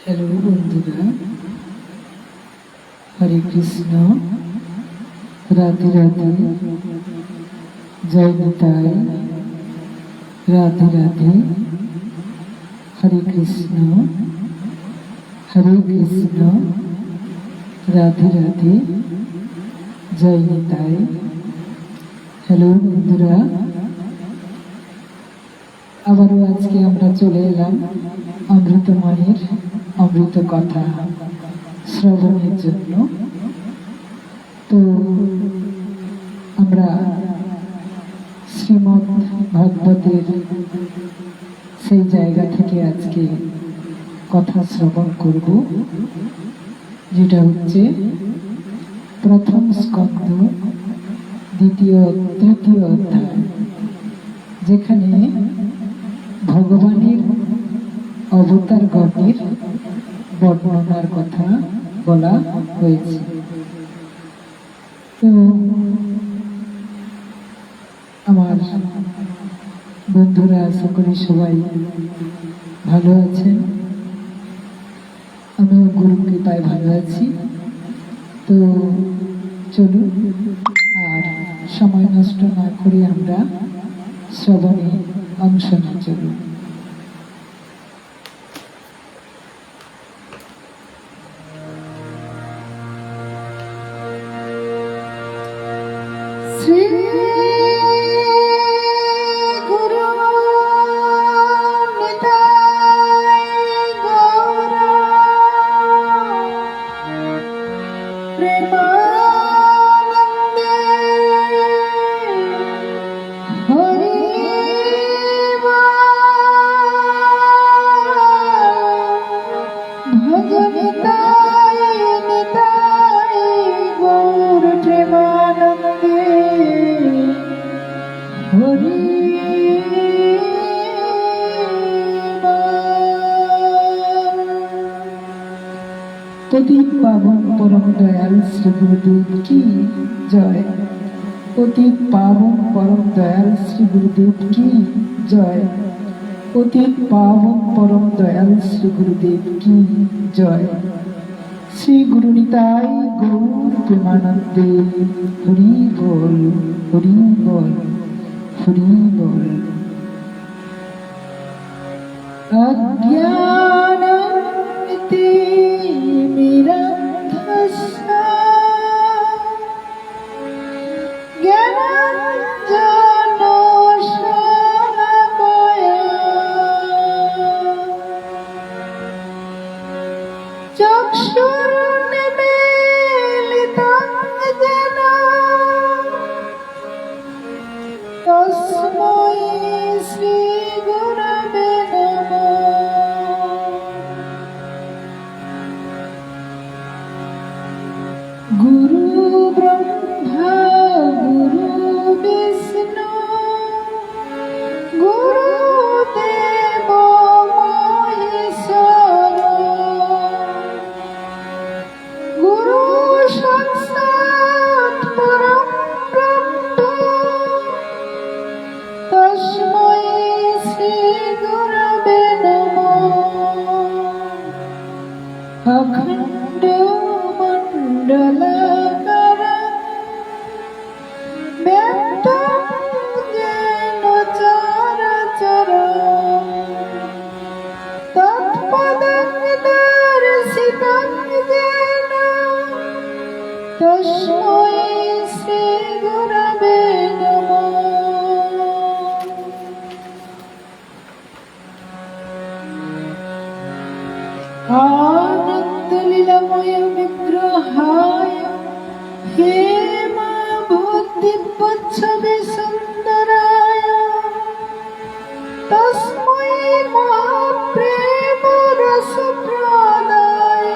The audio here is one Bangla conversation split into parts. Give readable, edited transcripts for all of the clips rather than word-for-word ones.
হ্যালো বন্ধুরা, হরে কৃষ্ণ, রাধে রাধে, জয় নিতাই, রাধে রাধে, হরে কৃষ্ণ, রাধে রাধে, জয় নিতাই। হ্যালো বন্ধুরা, আবারও আজকে আমরা চলে এলাম অমৃতময়ের অমৃত কথা শ্রবণের জন্য। তো আমরা শ্রীমদ্ ভাগবতের সেই জায়গা থেকে আজকে কথা শ্রবণ করব, যেটা হচ্ছে প্রথম স্কন্ধ তৃতীয় অধ্যায়, যেখানে ভগবানের অবতার গণের বর্ণনার কথা বলা হয়েছে। তো আমার বন্ধুরা আশা করি সবাই ভালো আছেন, আমিও গুরু কৃপায় ভালো আছি। তো চলুন আর সময় নষ্ট না করে আমরা শ্রবণে অংশ নিয়ে চলুন। পতিত পাবন পরম দয়াল শ্রী গুরুদেব কি জয়। পতিত পাবন পরম দয়াল শ্রী গুরুদেব কি জয়। পতিত পাবন পরম দয়াল শ্রী গুরুদেব কি জয়। শ্রী গুরু নিতাই গৌর প্রেমানন্দে, হরি বল, হরি বল, হরি বল। অজ্ঞানন্তি মিরন্ধস্য জ্ঞানাঞ্জনশলাকয়া চক্ষুর্নিমীলিतं যেন তস্मै শ্রী গুরবে নমঃ। গুরু ব্রহ্মা গুরু বিষ্ণু গুরুদেব মহেশ্বর, গুরু সাক্ষাৎ পরম ব্রহ্ম তস্मै শ্রী গুরবে নমঃ। অখণ্ড মণ্ডলাকারং ব্যক্তং যেন চরাচরং তৎপদং দর্শিতং যেন তস্मै শ্রী গুরবে নমঃ। আনন্দলীলাময় বিগ্রহায় হেমাভূতিপচ্ছবে সুন্দরায় তস্मै মহাপ্রেম রসপ্রদায়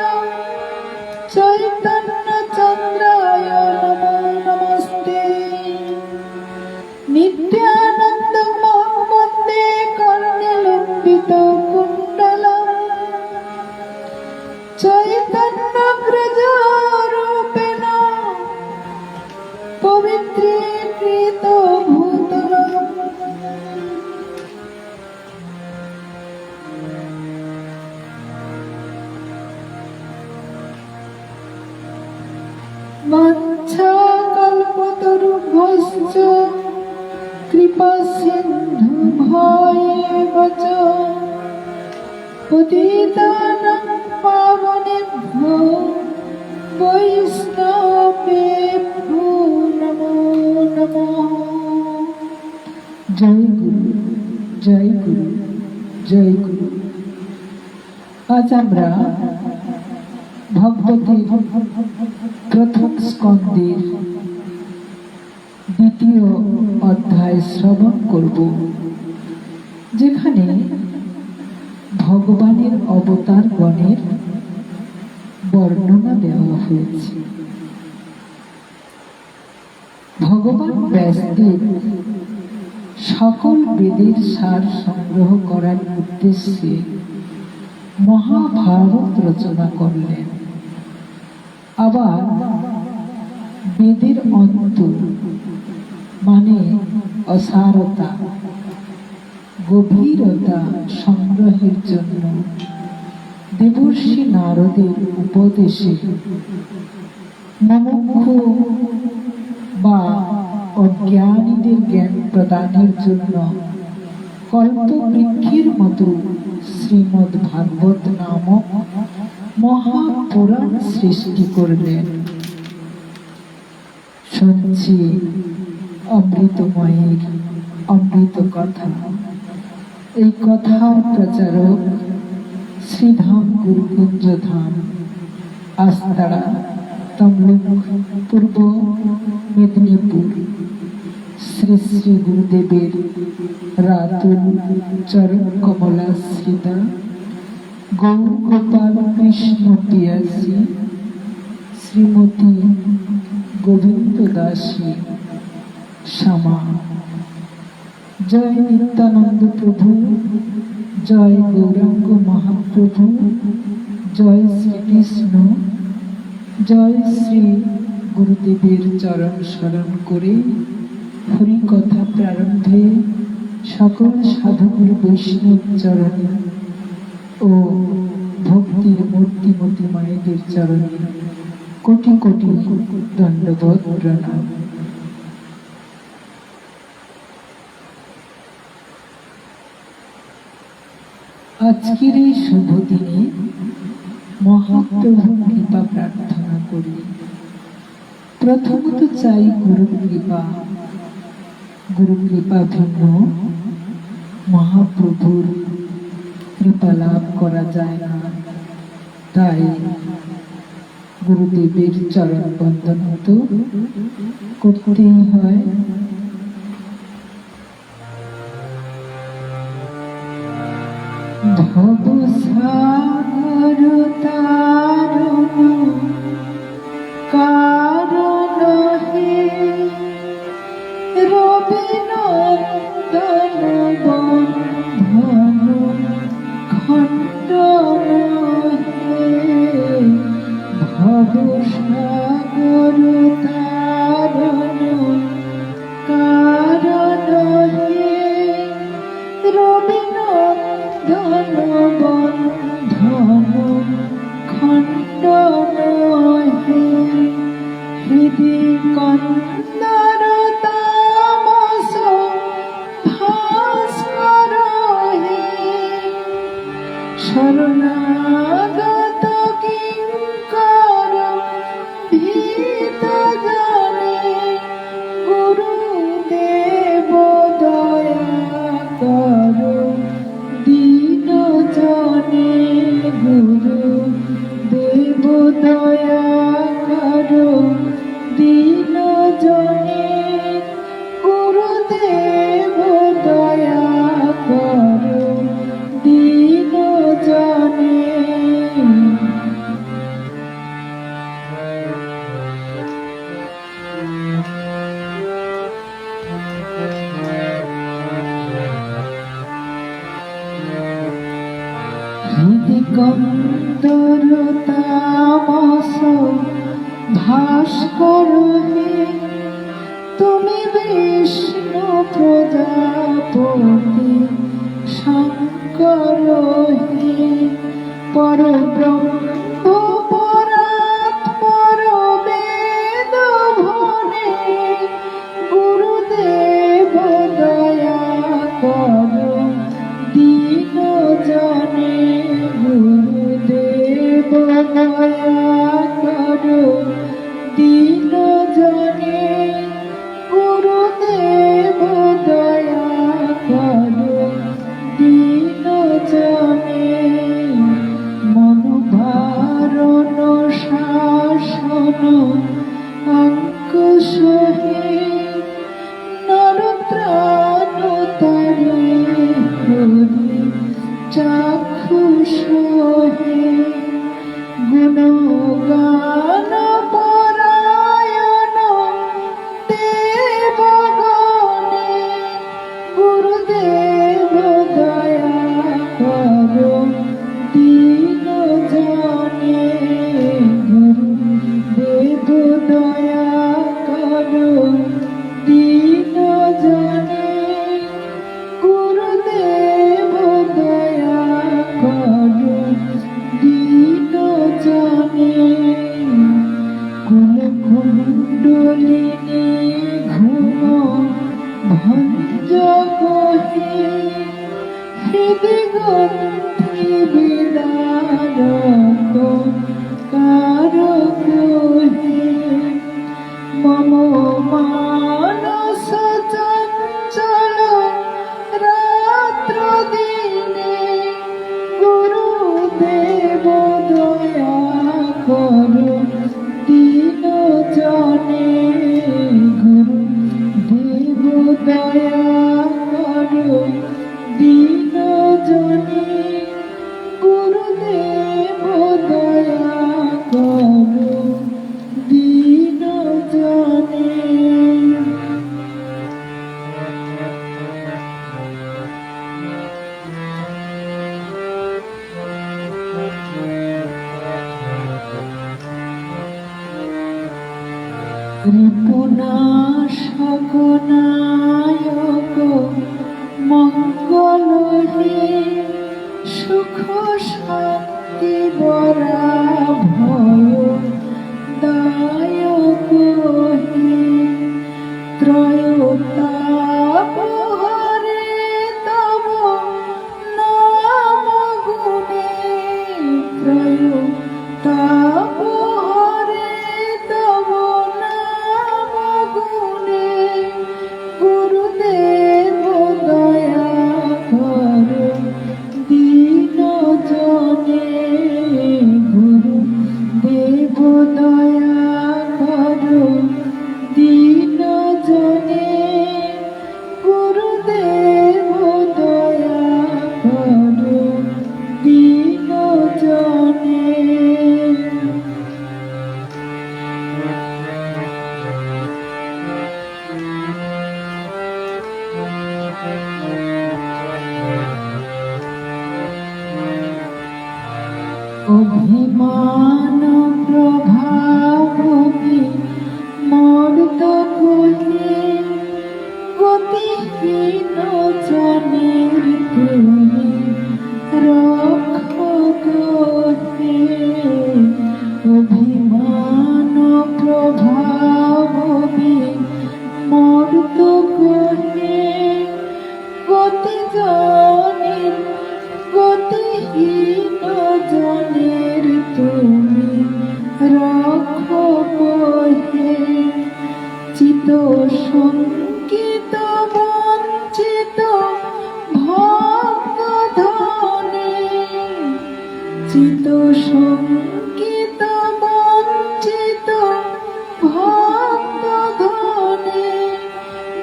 চৈতন্য চন্দ্রায় নমো নমস্তে। নিত্যানন্দং বন্দে কর্ণলম্বিত কুণ্ডলম চৈতন্যগ্রজরূপেণ পবিত্রীকৃত ভূ কৃপা সিন্ধু ভয়ে বচ পতিতানাং পাবনেভ্যো বৈষ্ণবেভ্যো নমো নমঃ। জয় গুরু, জয় গুরু, জয় গুরু। আজ আমরা ভগবতের প্রথম স্কন্ধের দ্বিতীয় অধ্যায় শ্রবণ করব, যেখানে ভগবানের অবতার গণের বর্ণনা দেওয়া হয়েছে। ভগবান ব্যাসদেব সকল বেদের সার সংগ্রহ করার উদ্দেশ্যে মহাভারত রচনা করলেন। আবার বেদের অন্ত মানে অসারতা, গভীরতা সংগ্রহের জন্য দেবর্ষি নারদের উপদেশে মুমুক্ষু বা অজ্ঞানীদের জ্ঞান প্রদানের জন্য কল্পবৃক্ষের মতো শ্রীমদ্ ভাগবত নামক মহাপুরাণ সৃষ্টি করলেন। শুনছি অমৃতময়ের অমৃত কথা। এই কথার প্রচারক শ্রীধাম গুরুকুঞ্জ ধাম, আস্তারা, তমলুক, পূর্ব মেদিনীপুর। শ্রী শ্রী গুরুদেবের রাতুল চরণ কমলাশ্রিতা গৌরগোপাল কৃষ্ণ পিয়াসী শ্রীমতী গোবিন্দ দাসী শ্যামা। জয় নিত্যানন্দ প্রভু, জয় গৌরাঙ্গ মহাপ্রভু, জয় শ্রীকৃষ্ণ। জয় শ্রী গুরুদেবের চরণ স্মরণ করে হরি কথা প্রারম্ভে সকল সাধুগুরু বৈষ্ণব চরণে ও ভক্তির মূর্তিমতী মায়েদের চরণে কোটি কোটি দণ্ডবত প্রণাম। আজকের এই শুভ দিনে মহাপ্রভুর কৃপা প্রার্থনা করি। প্রথমত চাই গুরুর কৃপা। গুরু কৃপা ভিন্ন মহাপ্রভুর কৃপা লাভ করা যায় না। তাই গুরুদেবের চরণ বন্দন তো করতেই হয়। ভব সাগর তারণ কারণ হে রবিনন্দন বন্ধন খণ্ডন হে। ভব সাগর তারণ কারণ হে রবিনন্দন বন্ধন খণ্ডন হে। হৃদি কন্দর তামস ভাস্কর হে শরণাগত কিঙ্কর ভীত জনে। গুরুদেব দয়া কর দীন জনে। গুরুদেব দয়া কর দীন জনে। গুরুদেব দয়া কর দীন জনে। হৃদি কন্দর তামস ভাস্কর হে তুমি বিষ্ণু প্রজাপতি শঙ্কর হে। পরব্রহ্ম পরাৎপর বেদ ভনে। গুরুদেব দয়া করো দিন জনে মনোভারণ শাসন অঙ্কুশ হে নরত্রাণ তারে হরি চাক্ষুষ হে গুণগান পরায়ণ দেবগণে গুরুদেব দয়া করো দীন জনে গুরুদেব দয়া করো দীন জনে গুরুদেব দয়া করো দীন জনে কুলকুণ্ডলিনী ঘুম ভঞ্জ কহে হৃদিগন্থি বিদারক কারো কহে মম মানস চঞ্চল রাত্র দিনে গুরুদেব দয়া করো দীন জনে গুরুদেব দয়া করো দীন জনে গুরুদেব দয়া করো দীন জনে রিপুনাশক নায়ক মঙ্গল হে সুখ শান্তি বরা ভয় দায়ক হে ত্রয়োতাপ হরে তব নাম গুণে ত্রয়োতাপ হরে তব নাম গুণে গুরুদেব দয়া করো দীন জনে গুরুদেব দয়া করো দীন জনে গুরুদেব দয়া করো দীন জনে অভিমান প্রভাবী মর্দ কহে গতিহীন জনের তুমি রক্ষক হে অভিমান প্রভাবী মর্দ কহে গতি জনের গতিহীন জনের তুমি রক্ষক হে চিত শঙ্কিত বঞ্চিত ভক্ত ধনে চিত শঙ্কিত বঞ্চিত ভক্ত ধনে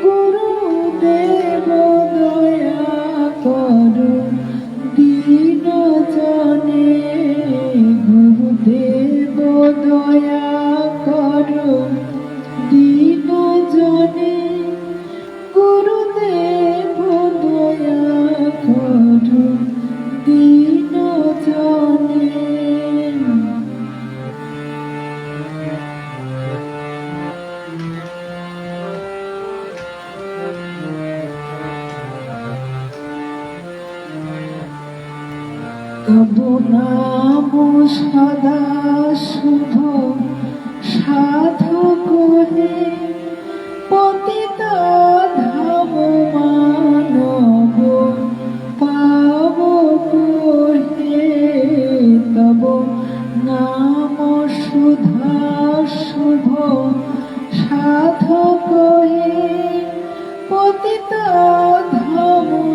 গুরুদেব দয়া করো দীন জনে গুরুদেব দয়া করো দীন জনে গুরুদেব দয়া করো দীন জনে তব নাম সদা শুভ সাধক হে পতিত ধাম মানব পাবক হে তব নাম সুধা শুভ সাধক হে পতিত ধাম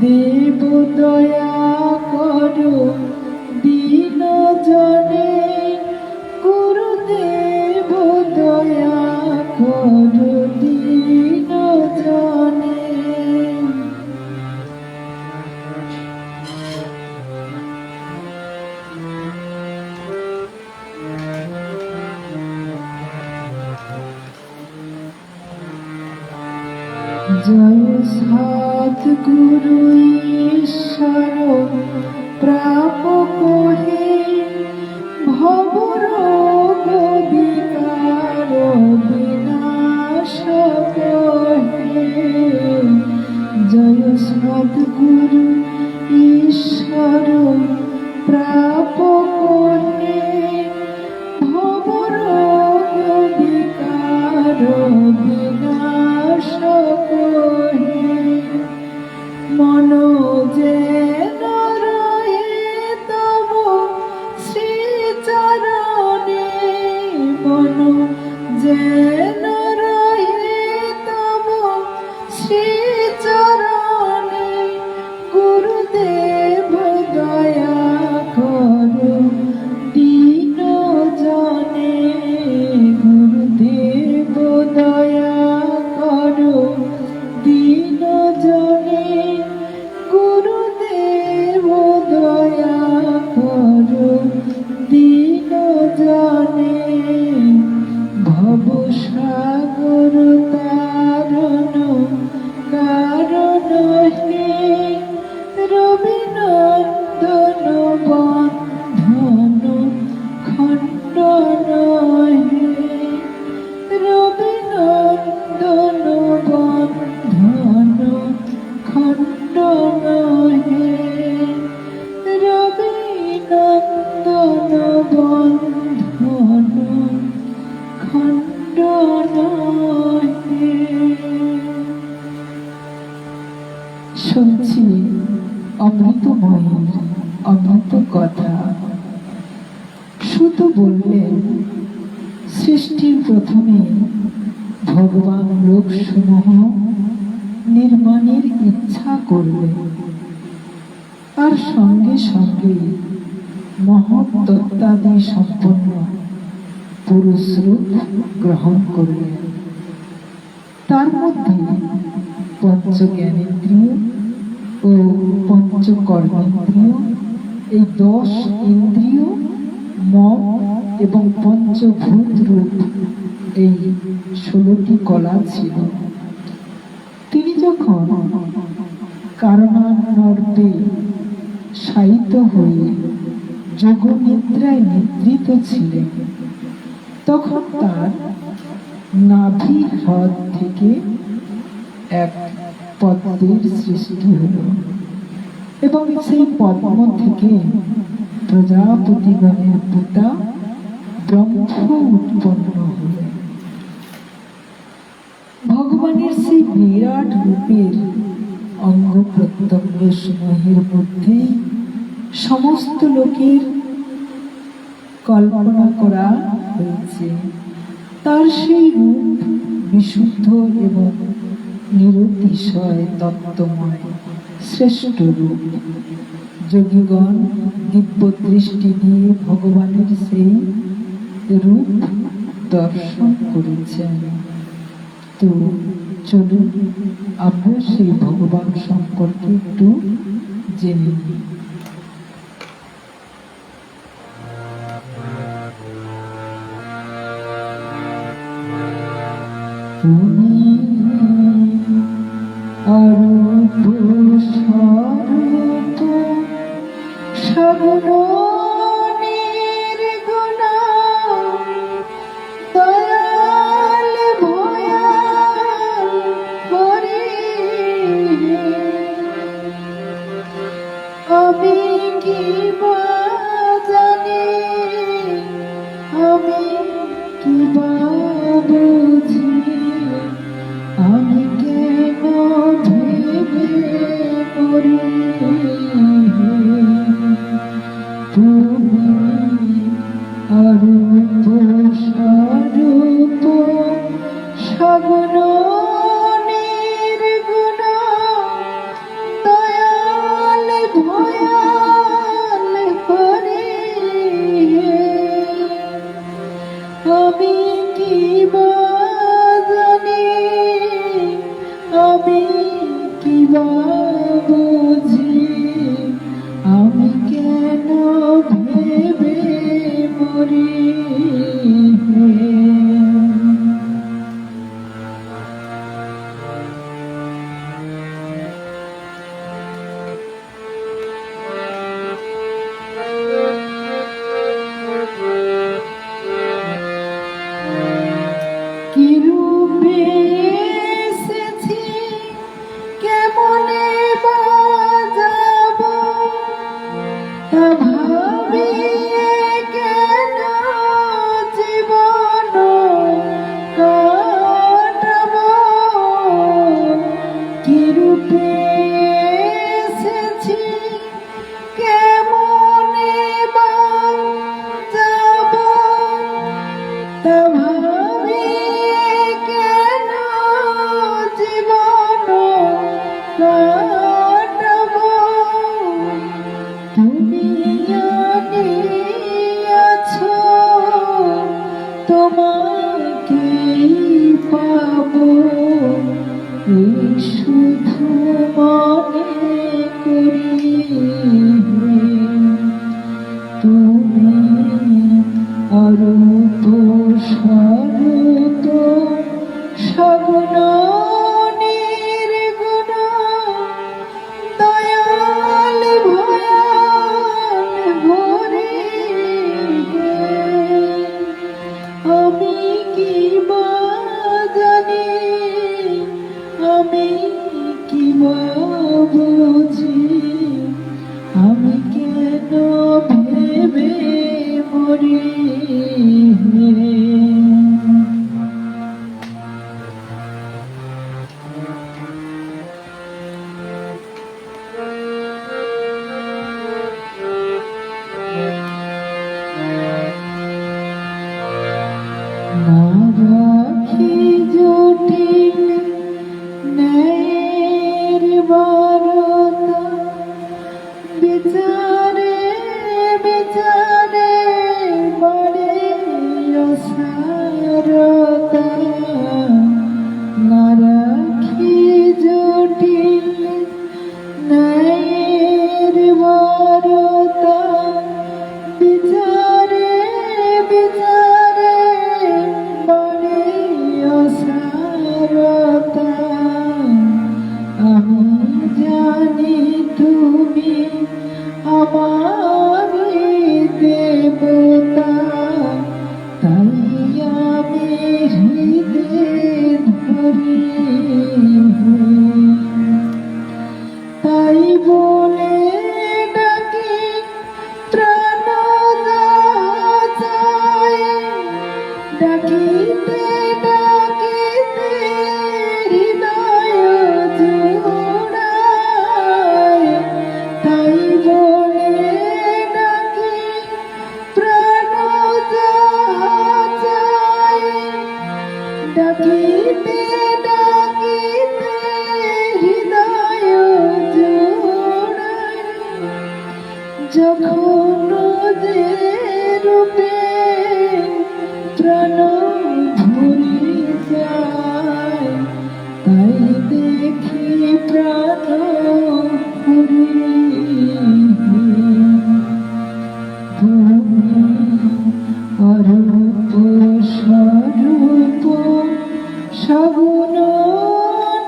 দেব দয়া করো দীন জনে, গুরুদেব দয়া করো দীন জনে। জয় সদ্গুরু ঈশ্বর প্রাপক হে, ভবরোগ বিকার বিনাশক হে। জয় সদ্গুরু ঈশ্বর প্রাপক হে, ভবরোগ বিকার বিনাশক হে। মন যেন রহে তব শ্রীচরণে, মন যেন রহে তব শ্রীচরণে, গুরুদেব দয়া করো দীন জনে, গুরুদেব দয়া করো দীন জনে, গুরুদেব দয়া করো দীন জনে। ভবসাগর তারণ কারণ হে, রবিনন্দন বন্ধন খণ্ডন হে, রবিনন্দন বন্ধন খণ্ডন হে, রবিনন্দন বন্ধন খণ্ডন হে। শুনছি অমৃতময়ীর অমৃত কথা। শুধু বললেন সৃষ্টির প্রথমে ভগবান লোকসমূহ নির্মাণের ইচ্ছা করলেন, আর সঙ্গে সঙ্গে মহত্তত্ত্বাদি সম্পন্ন পুরুষ রূপ গ্রহণ করলেন। তার মধ্যে পঞ্চ জ্ঞানেন্দ্রিয় ও পঞ্চ কর্মেন্দ্রিয়, এই 10 ইন্দ্রিয়, মন এবং পঞ্চভূত রূপ, এই 16টি কলা ছিল। তিনি যখন কারণান্বর্তে শায়িত হয়ে যোগনিদ্রায় নিদ্রিত ছিলেন, তখন তার নাভি হ্রদ থেকে এক পদ্মের সৃষ্টি হল, এবং সেই পদ্ম থেকে প্রজাপতিগণের পিতা ব্রহ্ম উৎপন্ন হল। ভগবানের সেই বিরাট রূপের অঙ্গ প্রত্যঙ্গ সমূহের মধ্যে সমস্ত লোকের কল্পনা করা হয়েছে। তার সেই রূপ বিশুদ্ধ এবং নিরতিশয় তত্ত্বময় শ্রেষ্ঠ রূপ। যোগীগণ দিব্য দৃষ্টি দিয়ে ভগবানের সেই রূপ দর্শন করেছেন। তো চলুন আমরা সেই ভগবান সম্পর্কে একটু জেনে নিই। তুমি অরূপ স্বরূপ সগুণ নির্গুণ, দয়াল ভয়াল হরি। আমি কি বা জানি, আমি কি বা বুঝি, আমি কেন ভেবে মরি। তুমি অরূপ স্বরূপ সগুণ নির্গুণ, দয়া বিচারে বিচারে বড়ে অসারতা না রাখি জটিল ন্যায়ের বারতা বিচারে বিচারে বড়ে অসারতা আমি জানি তুমি আমার দেবতা তাই আমি হৃদয়ে ধরি তাই বলে ডাকি প্রাণ যায় ডাকিতে ডাকিতে হৃদয় জোড়ায় তাই বলে ডাকি প্রাণ যায় ডাকিতে ডাকিতে হৃদয় জোড়ায় যখন যে রূপে প্রাণ ভরে যায় তাই দেখি প্রাণ ভরে তুমি অরূপ স্বরূপ সগুণ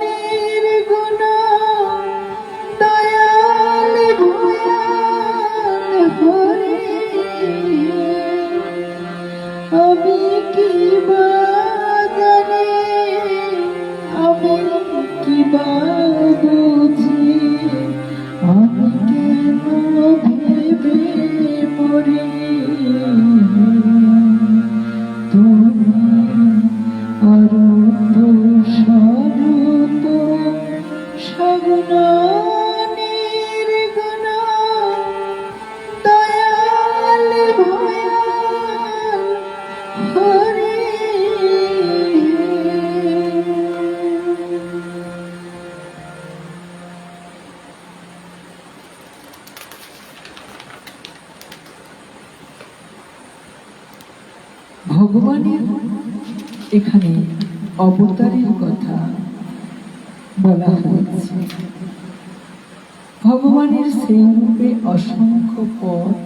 নির্গুণ দয়াল ভয়াল হরি আমি কি বা জানি আমি কি বা বুঝি আমি কেন ভেবে মরি তুমি অরূপ স্বরূপ সগুণ নির্গুণ দয়াল ভয়াল হরি ভগবানের এখানে অবতারের কথা বলা হয়েছে। ভগবানের সেই রূপে অসংখ্য পদ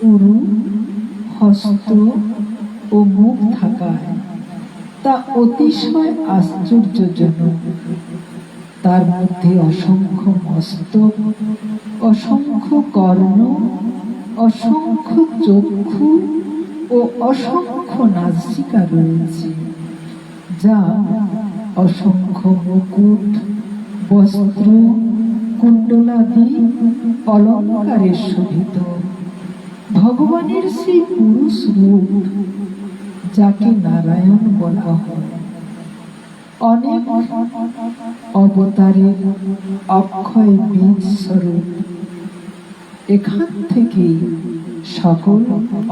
উরু হস্ত ও মুখ থাকায় তা অতিশয় আশ্চর্যজনক। তার মধ্যে অসংখ্য মস্তক, অসংখ্য কর্ণ, অসংখ্য চক্ষু ও অসংখ্য নাসিকা রয়েছে, যা অসংখ্য মুকুট, বস্ত্র, কুণ্ডলাদি অলঙ্কারে শোভিত। ভগবানের সেই পুরুষ রূপ যাকে নারায়ণ বলা হয়, অনেক অবতারের অক্ষয় বীজ স্বরূপ। এখান থেকে সকল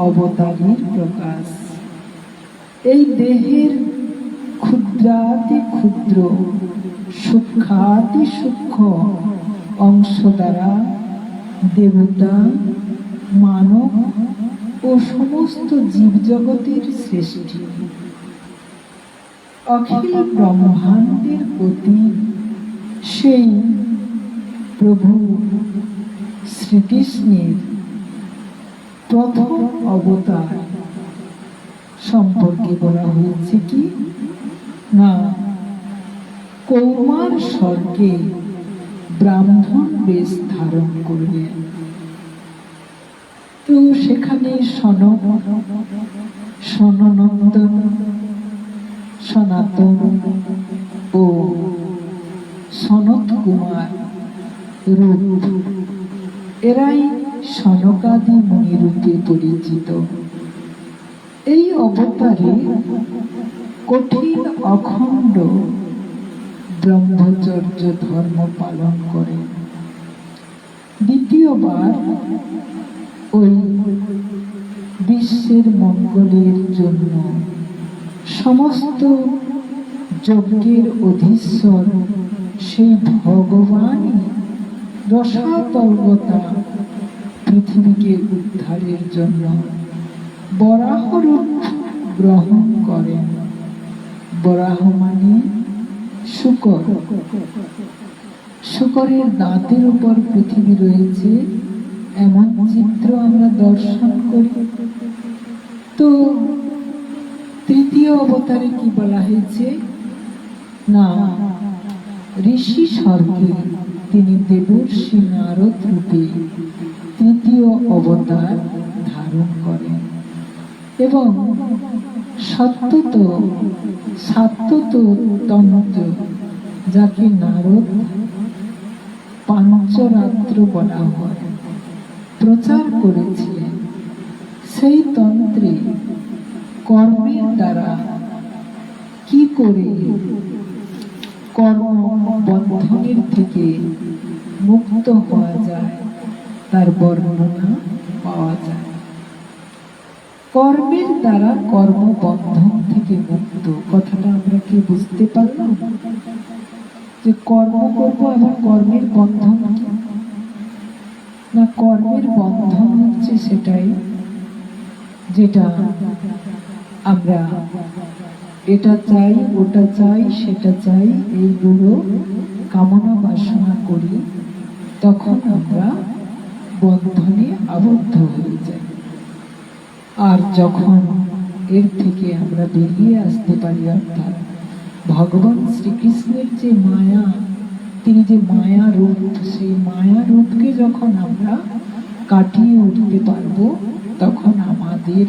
অবতারের প্রকাশ। এই দেহের ক্ষুদ্রাতি ক্ষুদ্র সূক্ষ্মাতি সূক্ষ্ম অংশ দ্বারা দেবতা, মানব ও সমস্ত জীবজগতের সৃষ্টি। অখিল ব্রহ্মাণ্ডের প্রতি সেই প্রভু শ্রীকৃষ্ণের প্রথম অবতার সম্পর্কে বলা হয়েছে কি না, কৌমার স্বর্গে ব্রাহ্মণ বেশ ধারণ করলেন। তো সেখানে সনন্দন, সনাতন ও সনত কুমার রূপ, এরাই সনকাদি মুনি রূপে পরিচিত। এই অবতারে কঠিন অখণ্ড ব্রহ্মচর্য ধর্ম পালন করেন। দ্বিতীয়বার ওই বিশ্বের মঙ্গলের জন্য সমস্ত যজ্ঞের অধীশ্বর সেই ভগবানই রসাতলতা পৃথিবীকে উদ্ধারের জন্য বরাহ রূপ গ্রহণ করেন। বরাহ মানে শূকর। শূকরের দাঁতের উপর পৃথিবী রয়েছে এমন চিত্র আমরা দর্শন করি। তো তৃতীয় অবতারে কি বলা হয়েছে না, ঋষি স্বর্গে তিনি দেবর্ষি নারদ রূপে তৃতীয় অবতার ধারণ করেন এবং সাত্তত তন্ত্র, যাকে নারদ পাঞ্চরাত্র বলা হয়, প্রচার করেছিলেন। সেই তন্ত্রে কর্মের দ্বারা কি করে কর্ম বন্ধনের থেকে মুক্ত হওয়া যায় তার বর্ণনা পাওয়া যায়। কর্মের দ্বারা কর্মবন্ধন থেকে মুক্ত, কথাটা আমরা কি বুঝতে পারলাম? যে কর্ম করবো এবং কর্মের বন্ধন কি না, কর্মের বন্ধন হচ্ছে সেটাই যেটা আমরা এটা চাই, ওটা চাই, সেটা চাই, এইগুলো কামনা বাসনা করি, তখন আমরা বন্ধনে আবদ্ধ হয়ে যাই। আর যখন এর থেকে আমরা বেরিয়ে আসতে পারি, অর্থাৎ ভগবান শ্রীকৃষ্ণের যে মায়া, তিনি যে মায়া রূপ, সেই মায়া রূপকে যখন আমরা কাটিয়ে উঠতে পারবো, তখন আমাদের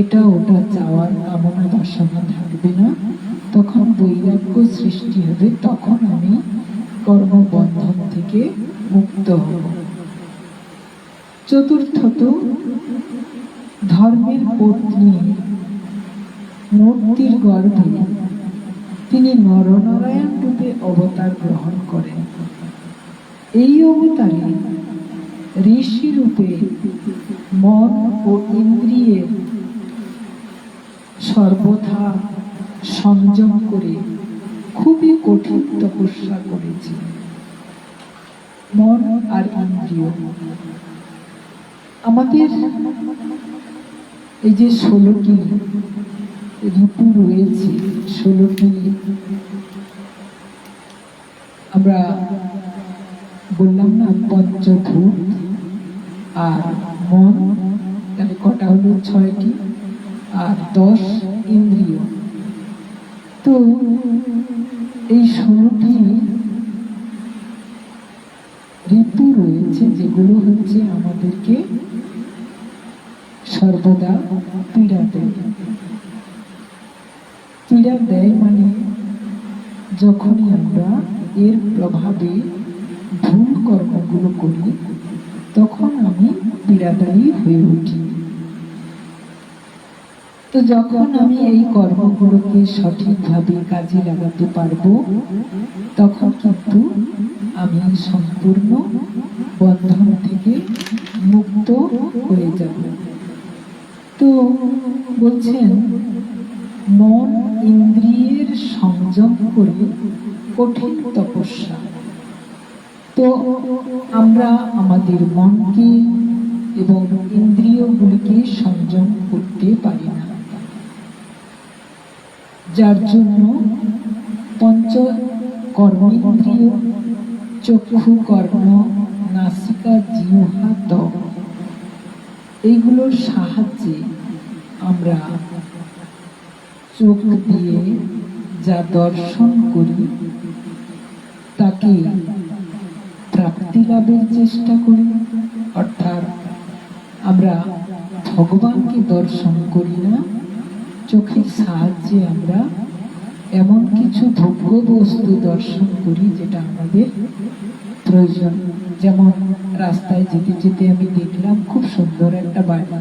এটা ওটা চাওয়ার কামনা বাসনা থাকবে না, তখন বৈরাগ্য সৃষ্টি হবে, তখন আমি কর্মবন্ধন থেকে মুক্ত হব। চতুর্থত, ধর্মের পত্নী মূর্তির গর্ভে তিনি নরনারায়ণ রূপে অবতার গ্রহণ করেন। এই অবতারে ঋষি রূপে মন ও ইন্দ্রিয়ের সর্বথা সংযম করে খুবই কঠিন তপস্যা করেছে। মন আর ইন্দ্রিয়, আমাদের এই যে 16টি ঋতু রয়েছে, 16টি আমরা বললাম না, পঞ্চভূত আর মন, তাহলে কটা হলো? 6টি, আর 10 ইন্দ্রিয়। তো এই 16টি ঋতু রয়েছে, যেগুলো হচ্ছে আমাদেরকে সর্বদা পীড়া দেয়। পীড়া দেয় মানে যখনই আমরা এর প্রভাবে ভুল কর্মগুলো করি, তখন আমি পীড়াদায়ী হয়ে উঠি। তো যখন আমি এই কর্মগুলোকে সঠিকভাবে কাজে লাগাতে পারবো, তখন কিন্তু আমি সম্পূর্ণ বন্ধন থেকে মুক্ত হয়ে যাব। তো বলছেন, মন ইন্দ্রিয়ের সংযম করে কঠিন তপস্যা। তো আমরা আমাদের মনকে এবং ইন্দ্রিয়গুলিকে সংযম করতে পারি না, যার জন্য পঞ্চ কর্মেন্দ্রিয়, চক্ষু, কর্ণ, নাসিকা, জিহ্বা, ত্বক, এইগুলোর সাহায্যে আমরা চোখ দিয়ে যা দর্শন করি তাকে প্রাপ্তি লাভের চেষ্টা করি। অর্থাৎ আমরা ভগবানকে দর্শন করি না, চোখের সাহায্যে আমরা এমন কিছু ভোগ্য বস্তু দর্শন করি যেটা আমাদের প্রয়োজন। যেমন রাস্তায় যেতে যেতে আমি দেখলাম খুব সুন্দর একটা বাড়ি,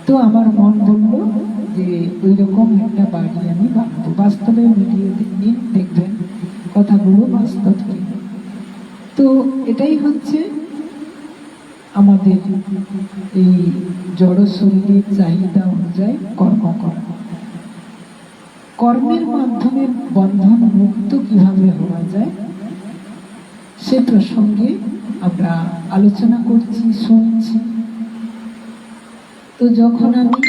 তো আমার মন বলল যে ওই রকম একটা বাড়ি আমি বানাবো। বাস্তবে ভিডিওতে নিন, দেখবেন কথাগুলো বাস্তব। তো এটাই হচ্ছে আমাদের এই জড় শরীরের চাহিদা অনুযায়ী কর্ম করা। কর্মের মাধ্যমে বন্ধন মুক্ত কিভাবে হওয়া যায় সে প্রসঙ্গে আমরা আলোচনা করছি, শুনছি। তো যখন আমি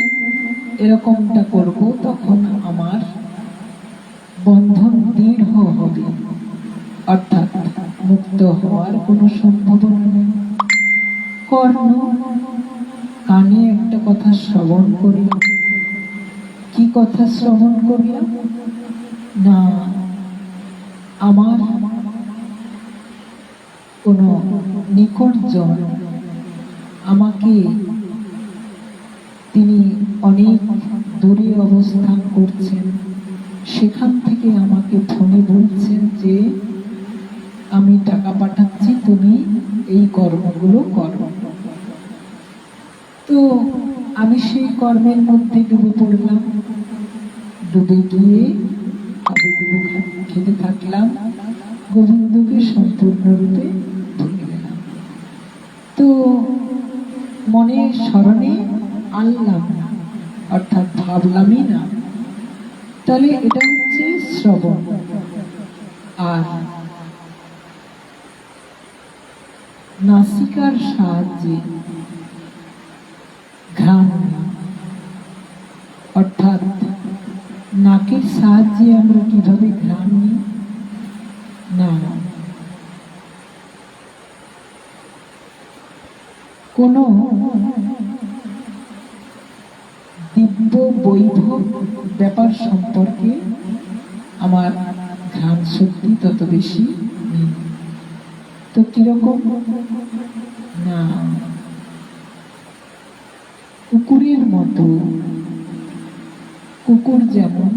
এরকমটা করব, তখন আমার বন্ধন দৃঢ় হবে, অর্থাৎ মুক্ত হওয়ার কোনো সম্ভাবনা নেই। কর্ণ কানে একটা কথা শ্রবণ করিলাম। কি কথা শ্রবণ করিলাম? না, আমার কোনো নিকটজন আমাকে, তিনি অনেক দূরে অবস্থান করছেন, সেখান থেকে আমাকে ফোনে বলছেন যে আমি টাকা পাঠাচ্ছি, তুমি এই কর্মগুলো করো। তো আমি সেই কর্মের মধ্যে ডুবে পড়লাম। ডুবে গিয়ে হাবুডুবু খেতে থাকলাম, গোবিন্দকে সম্পূর্ণরূপে ভুলে গেলাম। তো মনে স্মরণে আনলাম না, অর্থাৎ ভাবলামই না। তাহলে এটা হচ্ছে শ্রবণ। আর নাসিকার সাহায্যে ঘ্রাণ, অর্থাৎ নাকের সাহায্যে আমরা কিভাবে ঘ্রাণ নিই? না, কোনো দিব্য বৈভব ব্যাপার সম্পর্কে আমার ঘ্রাণ শক্তি তত বেশি নেই। তো কিরকম? না, কুকুরের মতো। কুকুর যেমন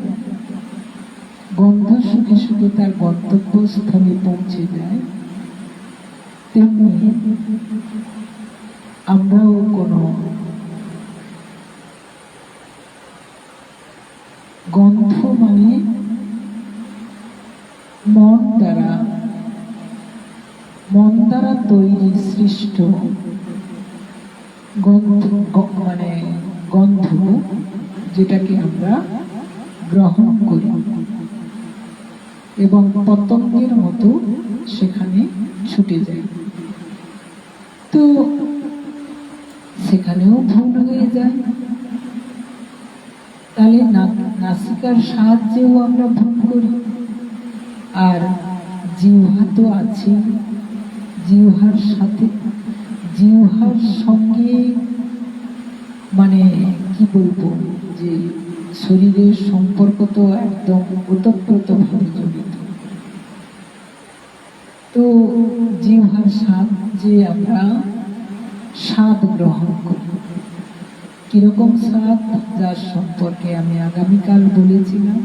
গন্ধ শুকে শুকে তার গন্তব্যস্থলে পৌঁছে যায়, তেমনি আমরাও কোনো গন্ধ, মানে মন দ্বারা তৈরি সৃষ্ট গন্ধ, মানে গন্ধ, যেটাকে আমরা গ্রহণ করি এবং পতঙ্গের মতো সেখানে ছুটে যায়। তো সেখানেও ভুল হয়ে যায়। তাহলে নাসিকার সাহায্যেও আমরা ভুল করি। আর জিহ্বা তো আছে, জিহ্বার সঙ্গে, মানে কি বলবো, যে শরীরের সম্পর্ক তো একদম ওতপ্রোতভাবে জড়িত। তো জিহ্বার সাহায্যে আমরা স্বাদ গ্রহণ করি। কিরকম স্বাদ? যার সম্পর্কে আমি আগামীকাল বলেছিলাম,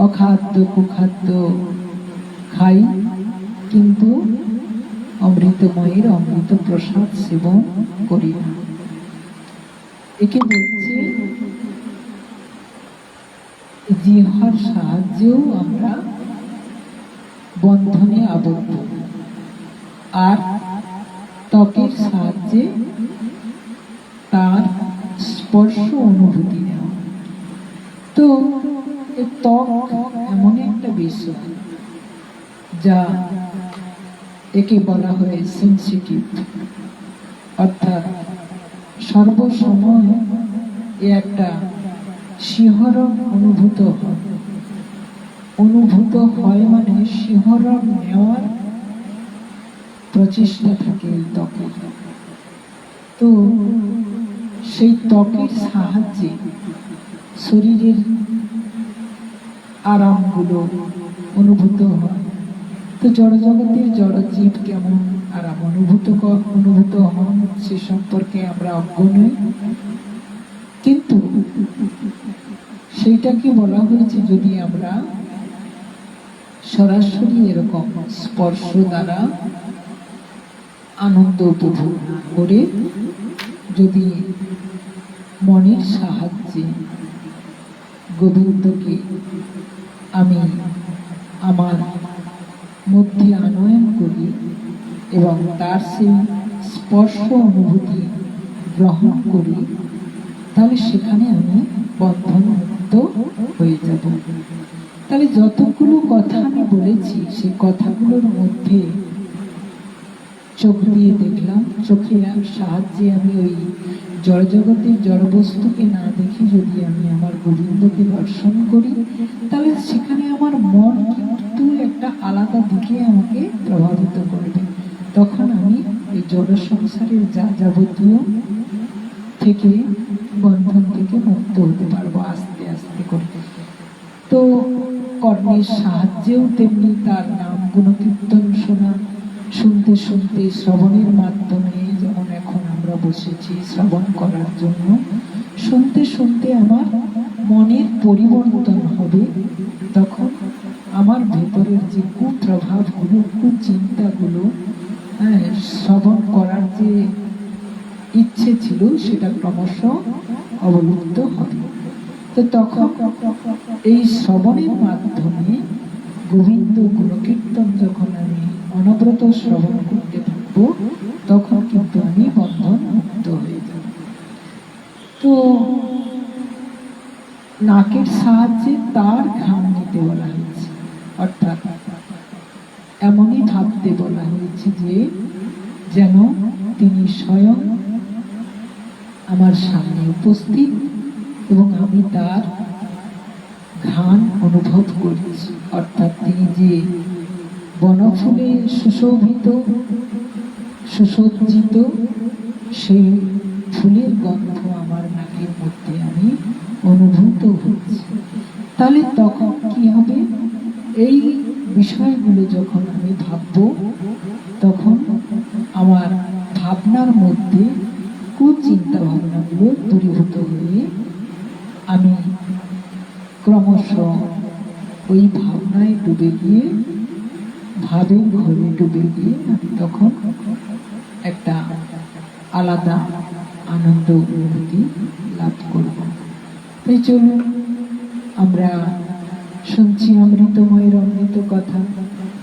অখাদ্য কুখাদ্য খাই, কিন্তু অমৃতময়ের অমৃত প্রসাদ সেবন করি না। একে বলছে জিহ্বার সাহায্যেও আমরা বন্ধনে আবদ্ধ, আর ত্বকের সাহায্যে তার স্পর্শ অনুভূতি নেওয়া। তো ত্বক এমন একটা বিষয় যা, একে বলা হয় সেন্সিটিভ, অর্থাৎ সর্বসময় এ একটা শিহরণ অনুভূত হয়, মানে শিহরণ নেওয়ার প্রচেষ্টা থাকে এই ত্বকে। তো সেই ত্বকের সাহায্যে শরীরের আরামগুলো অনুভূত হয়। তো জড়জগতের জড়জীব কেমন আরাম অনুভূত হন সে সম্পর্কে আমরা অজ্ঞ নই, কিন্তু সেইটাকে বলা হয়েছে যদি আমরা সরাসরি এরকম স্পর্শ দ্বারা আনন্দ উপভোগ করে, যদি মনের সাহায্যে গোবিন্দকে আমি আমার মধ্যে আনয়ন করি এবং তার সেই স্পর্শ অনুভূতি গ্রহণ করি, তাহলে সেখানে আমি বন্ধনমুক্ত হয়ে যাব। তাহলে যতগুলো কথা আমি বলেছি, সেই কথাগুলোর মধ্যে চোখ দিয়ে দেখলাম, চোখের সাহায্যে আমি ওই জড়জগতের জড়বস্তুকে না দেখে যদি আমি আমার গোবিন্দকে দর্শন করি, তাহলে সেখানে আমার মন কিন্তু একটা আলাদা দিকে আমাকে প্রভাবিত করবে। তখন আমি এই জড় সংসারের যা যাবতীয় থেকে বন্ধন থেকে মুক্ত হতে পারবো আস্তে আস্তে করে। তো কর্মের সাহায্যেও তেমনি তার নাম গুণকীর্তন শোনা, শুনতে শুনতে শ্রবণের মাধ্যমে, যেমন এখন আমরা বসেছি শ্রবণ করার জন্য, শুনতে শুনতে আমার মনের পরিবর্তন হবে। তখন আমার ভেতরের যে কুপ্রভাবগুলো, কুচিন্তাগুলো, শ্রবণ করার যে ইচ্ছে ছিল সেটা ক্রমশ অবলুপ্ত হবে। তো তখন এই শ্রবণের মাধ্যমে গোবিন্দ গুণকীর্তন যখন আমি অনবরত শ্রবণ করতে থাকবো, তখন কিন্তু আমি বন্ধন মুক্ত হয়ে যাব। তো নাকের সাহায্যে তার ঘাম নিতে বলা হয়েছে, অর্থাৎ এমনই ভাবতে বলা হয়েছে যে যেন তিনি স্বয়ং আমার সামনে উপস্থিত এবং আমি তার ঘ্রাণ অনুভব করছি। অর্থাৎ তিনি যে বনফুলে সুশোভিত সুসজ্জিত, সেই ফুলের গন্ধ আমার নাকের মধ্যে আমি অনুভূত হচ্ছি। তাহলে তখন কি হবে, এই বিষয়গুলো যখন আমি ভাববো, তখন আমার ভাবনার মধ্যে কুচিন্তা ভাবনাগুলো দূরীভূত হয়ে আমি ক্রমশ ওই ভাবনায় ডুবে গিয়ে, ভাবের ঘরে ডুবে গিয়ে আমি তখন একটা আলাদা আনন্দ অনুভূতি লাভ করব। তাই চলুন আমরা শুনছি অমৃতময়ের অমৃত কথা।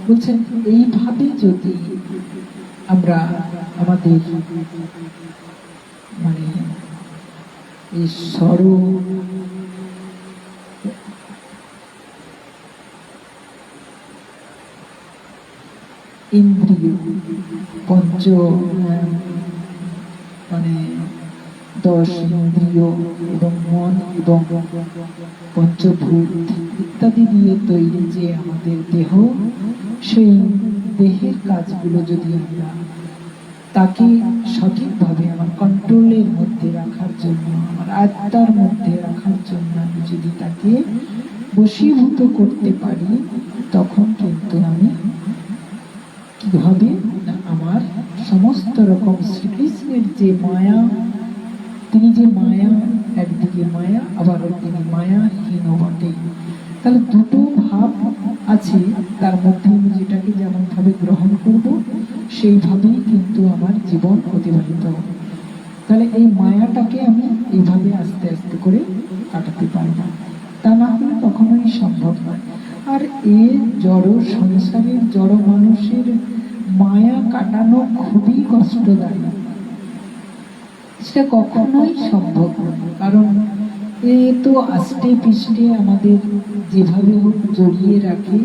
বলছেন এইভাবে যদি আমরা আমাদের মানে এই ইন্দ্রিয় পঞ্চ মানে 10 ইন্দ্রিয় এবং মন এবং পঞ্চভূত ইত্যাদি দিয়ে তৈরি যে আমাদের দেহ, সেই দেহের কাজগুলো যদি আমরা তাকে সঠিকভাবে আমার কন্ট্রোলের মধ্যে রাখার জন্য, আমার আত্মার মধ্যে রাখার জন্য আমি যদি তাকে বশীভূত করতে পারি, তখন কিন্তু আমি কি হবে না, আমার সমস্ত রকম শ্রীকৃষ্ণের যে মায়া, তিনি যে মায়া, একদিকে মায়া আবার তিনি মায়াহীন বটে। তাহলে দুটো ভাব আছে তার মধ্যে, আমি যেটাকে যেমন ভাবে গ্রহণ করব সেইভাবেই কিন্তু আমার জীবন অতিবাহিত হবে। তাহলে এই মায়াটাকে আমি এইভাবে আস্তে আস্তে করে কাটাতে পারবো, তা না হলে কখনোই সম্ভব নয়। আর এ জড় সংসারের জড় মানুষের মায়া কাটানো খুবই কষ্টদায়ী, সেটা কখনোই সম্ভব নয়। কারণ এ তো আষ্টে পৃষ্ঠে আমাদের যেভাবে হোক জড়িয়ে রাখে,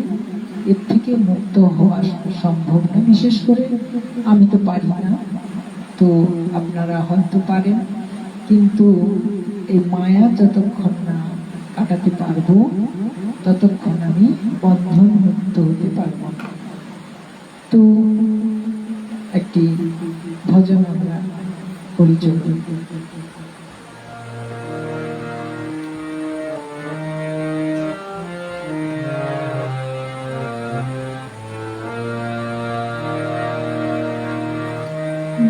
এর থেকে মুক্ত হওয়া সম্ভব না। বিশেষ করে আমি তো পারি না, তো আপনারা হয়তো পারেন, কিন্তু এই মায়া যতক্ষণ না কাটাতে পারবো ততক্ষণ আমি বন্ধন মুক্ত হতে পারবো না। তো একটি ভজন আমরা পরিচয় করি।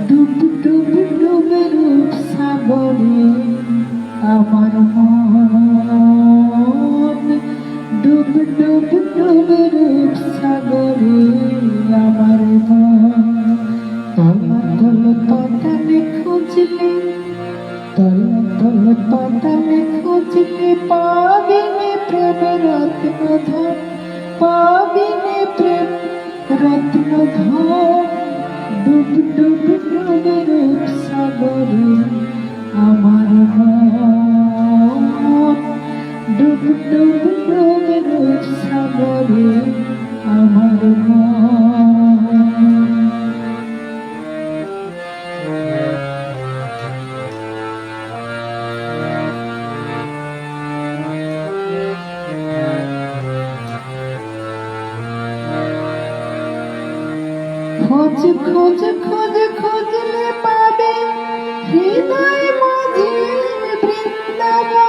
ডুব ডুব ডুব রূপ সাগরে আমার মন, ডুব ডুব ডুব রূপ সাগরে আমার মন। তল পাতালে খুঁজলে, তল পাতালে খুঁজলে পাবিনে প্রেম রত্নধন, পাবিনে প্রেম রত্নধন। ডুব ডুব ডুব রূপ সাগরে আমার মন, ডুব ডুব ডুব রূপ সাগরে আমার মন। খোঁজ খোঁজ খোঁজ খুঁজলে পাবে হৃদয় মাঝে বৃন্দাবন।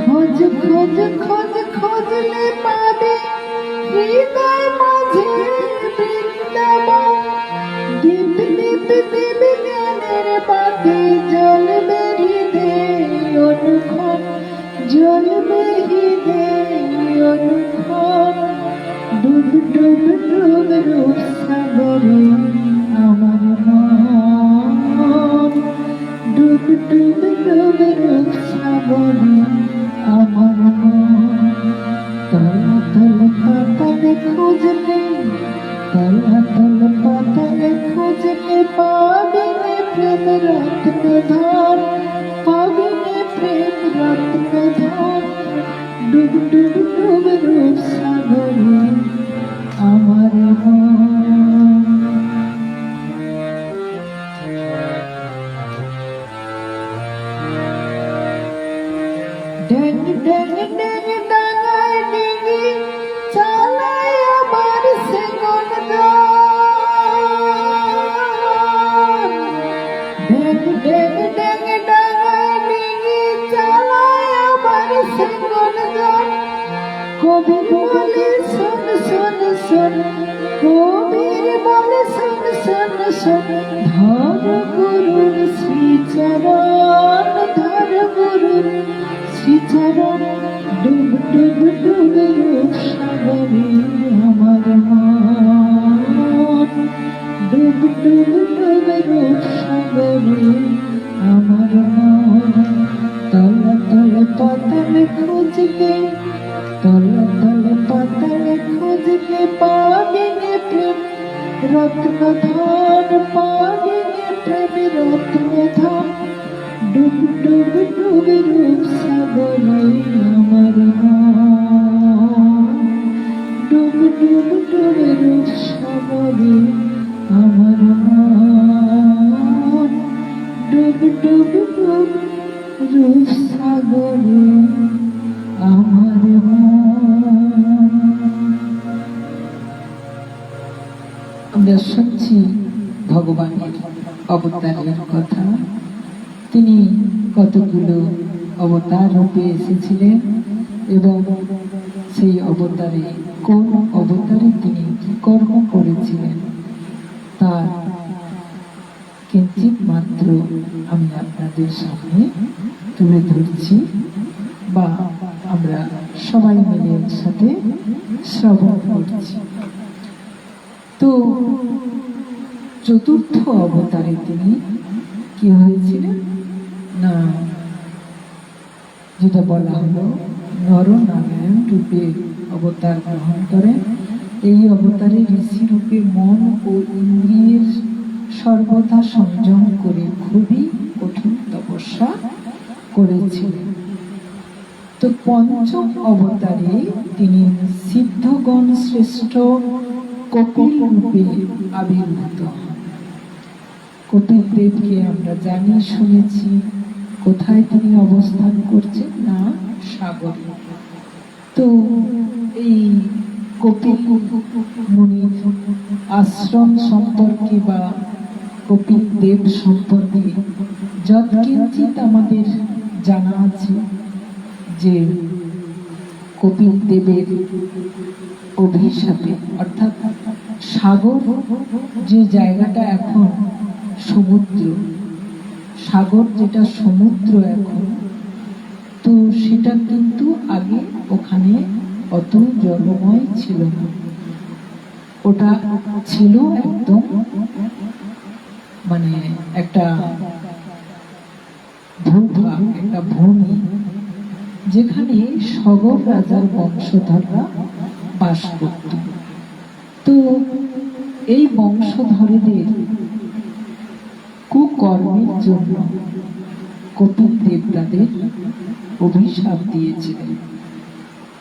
খোঁজ খোঁজ খোঁজ খুঁজলে পাবে হৃদয় মাঝে বৃন্দাবন। দীপ দীপ দীপ জ্ঞানের বাতি জ্বলবে হৃদয় অনুক্ষণ, জ্বলবে হৃদয় অনুক্ষণ। ডুব ডুব ডুব রূপ সাগরে আমার মন, ডুব ডুব ডুব রূপ সাগরে আমার মন। তলাতল পাতালে খুঁজলে, তলাতল পাতালে খুঁজলে পাবে নে প্রেম রত্ন ধন, পাবে নে প্রেম রত্ন ধন। ডুব ডুব ডুব রূপ সাগরে আমার মন। ড্যাং ড্যাং ড্যাং ডাঙায় ডিঙি চালায় আমার সেগুন গান। ড্যাং ড্যাং ড্যাং ডাঙায় ডিঙি চালায় আমার সেগুন গান। কবি বলে শোন শোন শোন, কবির বলে শোন শোন শোন। ধর গুরুর শ্রীচরণ, ধর গুরুর শ্রীচরণ। ডুব ডুব ডুব রূপ সাগরে আমার মন, ডুব ডুব ডুব রূপ সাগরে আমার মন। তলাতল পাতালে খুঁজলে, তলাতল পাতালে খুঁজলে পাবে নে প্রেম রত্ন ধন, পাবে নে প্রেম রত্ন ধন। ডুব ডুব ডুব রূপ সাগরে আমার মন, ডুব ডুব ডুব রূপ সাগরে আমার মন, ডুব ডুব ডুব রূপ সাগরে আমার মন। আমরা শুনছি ভগবানের অবতারের কথা। তিনি কতগুলো অবতার রূপে এসেছিলেন এবং সেই অবতারে কোন অবতারে তিনি কি কর্ম করেছিলেন তার কিঞ্চিত মাত্র আমি আপনাদের সামনে তুলে ধরছি, বা আমরা সবাই মিলে একসাথে শ্রবণ করছি। তো চতুর্থ অবতারে তিনি কি হয়েছিলেন না, যেটা বলা হলো নরনারায়ণ রূপে অবতার গ্রহণ করেন। এই অবতারে ঋষি রূপে মন ও ইন্দ্রিয়ের সর্বদা সংযম করে খুবই কঠিন তপস্যা করেছিলেন। তো পঞ্চম অবতারে তিনি সিদ্ধগণ শ্রেষ্ঠ কপিল রূপে আবির্ভূত হন। কপিল দেবকে আমরা জানি, শুনেছি। কোথায় তিনি অবস্থান করছেন না সাগরে। তো এই কপিল মুনির আশ্রম সম্পর্কে বা কপিল দেব সম্পর্কে যৎকিঞ্চিৎ আমাদের জানা আছে যে কপিল দেবের অভিশাপে, অর্থাৎ সাগর যে জায়গাটা এখন সমুদ্র, সাগর যেটা সমুদ্র এখন, তো সেটা কিন্তু আগে ওখানে অত জলময় ছিল না। ওটা ছিল একদম মানে একটা ভূভাগ, একটা ভূমি, যেখানে সগর রাজার বংশধররা বাস করত। তো এই বংশধরদের কুকর্মের জন্য কপিল দেব তাদের অভিশাপ দিয়েছিলেন।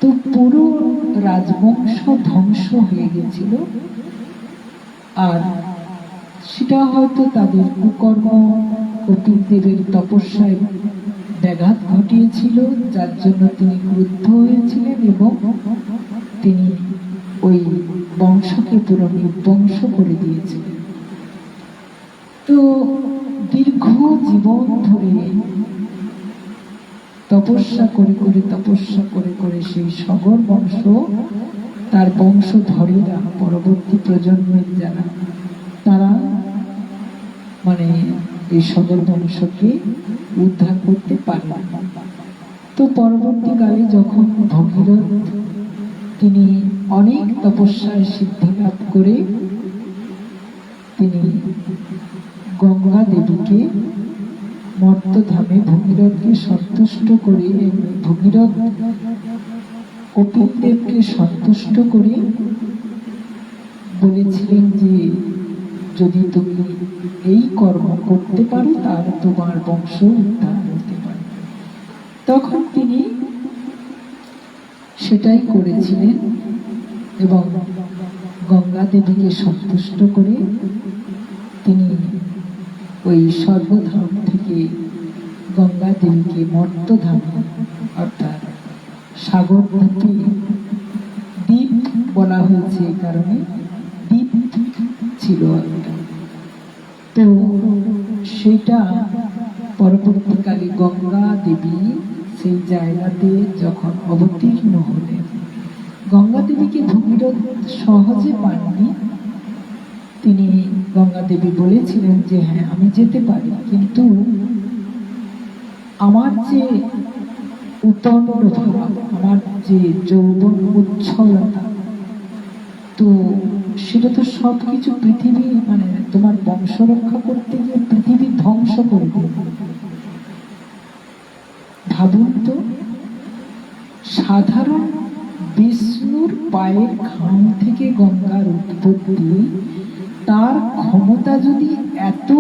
তো পুরো রাজবংশ ধ্বংস হয়ে গেছিল। আর সেটা হয়তো তাদের কুকর্ম কপিল দেবের তপস্যায় ব্যাঘাত ঘটিয়েছিল, যার জন্য তিনি ক্রুদ্ধ হয়েছিলেন এবং তিনি ওই বংশকে পুরো নির্বংশ করে দিয়েছিলেন। তো দীর্ঘ জীবন ধরে তপস্যা করে করে সেই সগর বংশ, তার বংশধরেরা, পরবর্তী প্রজন্মের যারা, তারা মানে এই সগর বংশকে উদ্ধার করতে পারে। তো পরবর্তীকালে যখন ভগীরথ তিনি অনেক তপস্যায় সিদ্ধি লাভ করে তিনি গঙ্গা দেবীকে মর্তধামে ভগীরথকে সন্তুষ্ট করে, ভগীরথ কপিলদেবকে সন্তুষ্ট করে বলেছিলেন যে যদি তুমি এই কর্ম করতে পারো তাহলে তোমার বংশ উদ্ধার হতে পারে। তখন তিনি সেটাই করেছিলেন এবং গঙ্গা দেবীকে সন্তুষ্ট করে তিনি ওই স্বর্গধাম থেকে গঙ্গা দেবীকে মর্তধামে অর্থাৎ সাগর দ্বীপে, দ্বীপ বলা হয়েছে কারণে দ্বীপ ছিল একটা, তো সেটা পরবর্তীকালে গঙ্গা দেবী সেই জায়গাতে যখন অবতীর্ণ হলেন, গঙ্গা দেবীকে ভগীরথ সহজে পাননি। তিনি গঙ্গা দেবী বলেছিলেন যে হ্যাঁ আমি যেতে পারি, কিন্তু আমার যে উত্তণ্ড ভাব, আমার যে যৌবন উচ্ছলতা, তো সেটা তো সবকিছু পৃথিবী মানে তোমার বংশ রক্ষা করতে গিয়ে পৃথিবী ধ্বংস করে দেবে। ভাবুন তো, সাধারণ বিষ্ণুর পায়ের ঘাম থেকে গঙ্গার উৎপত্তি, তার ক্ষমতা যদি এত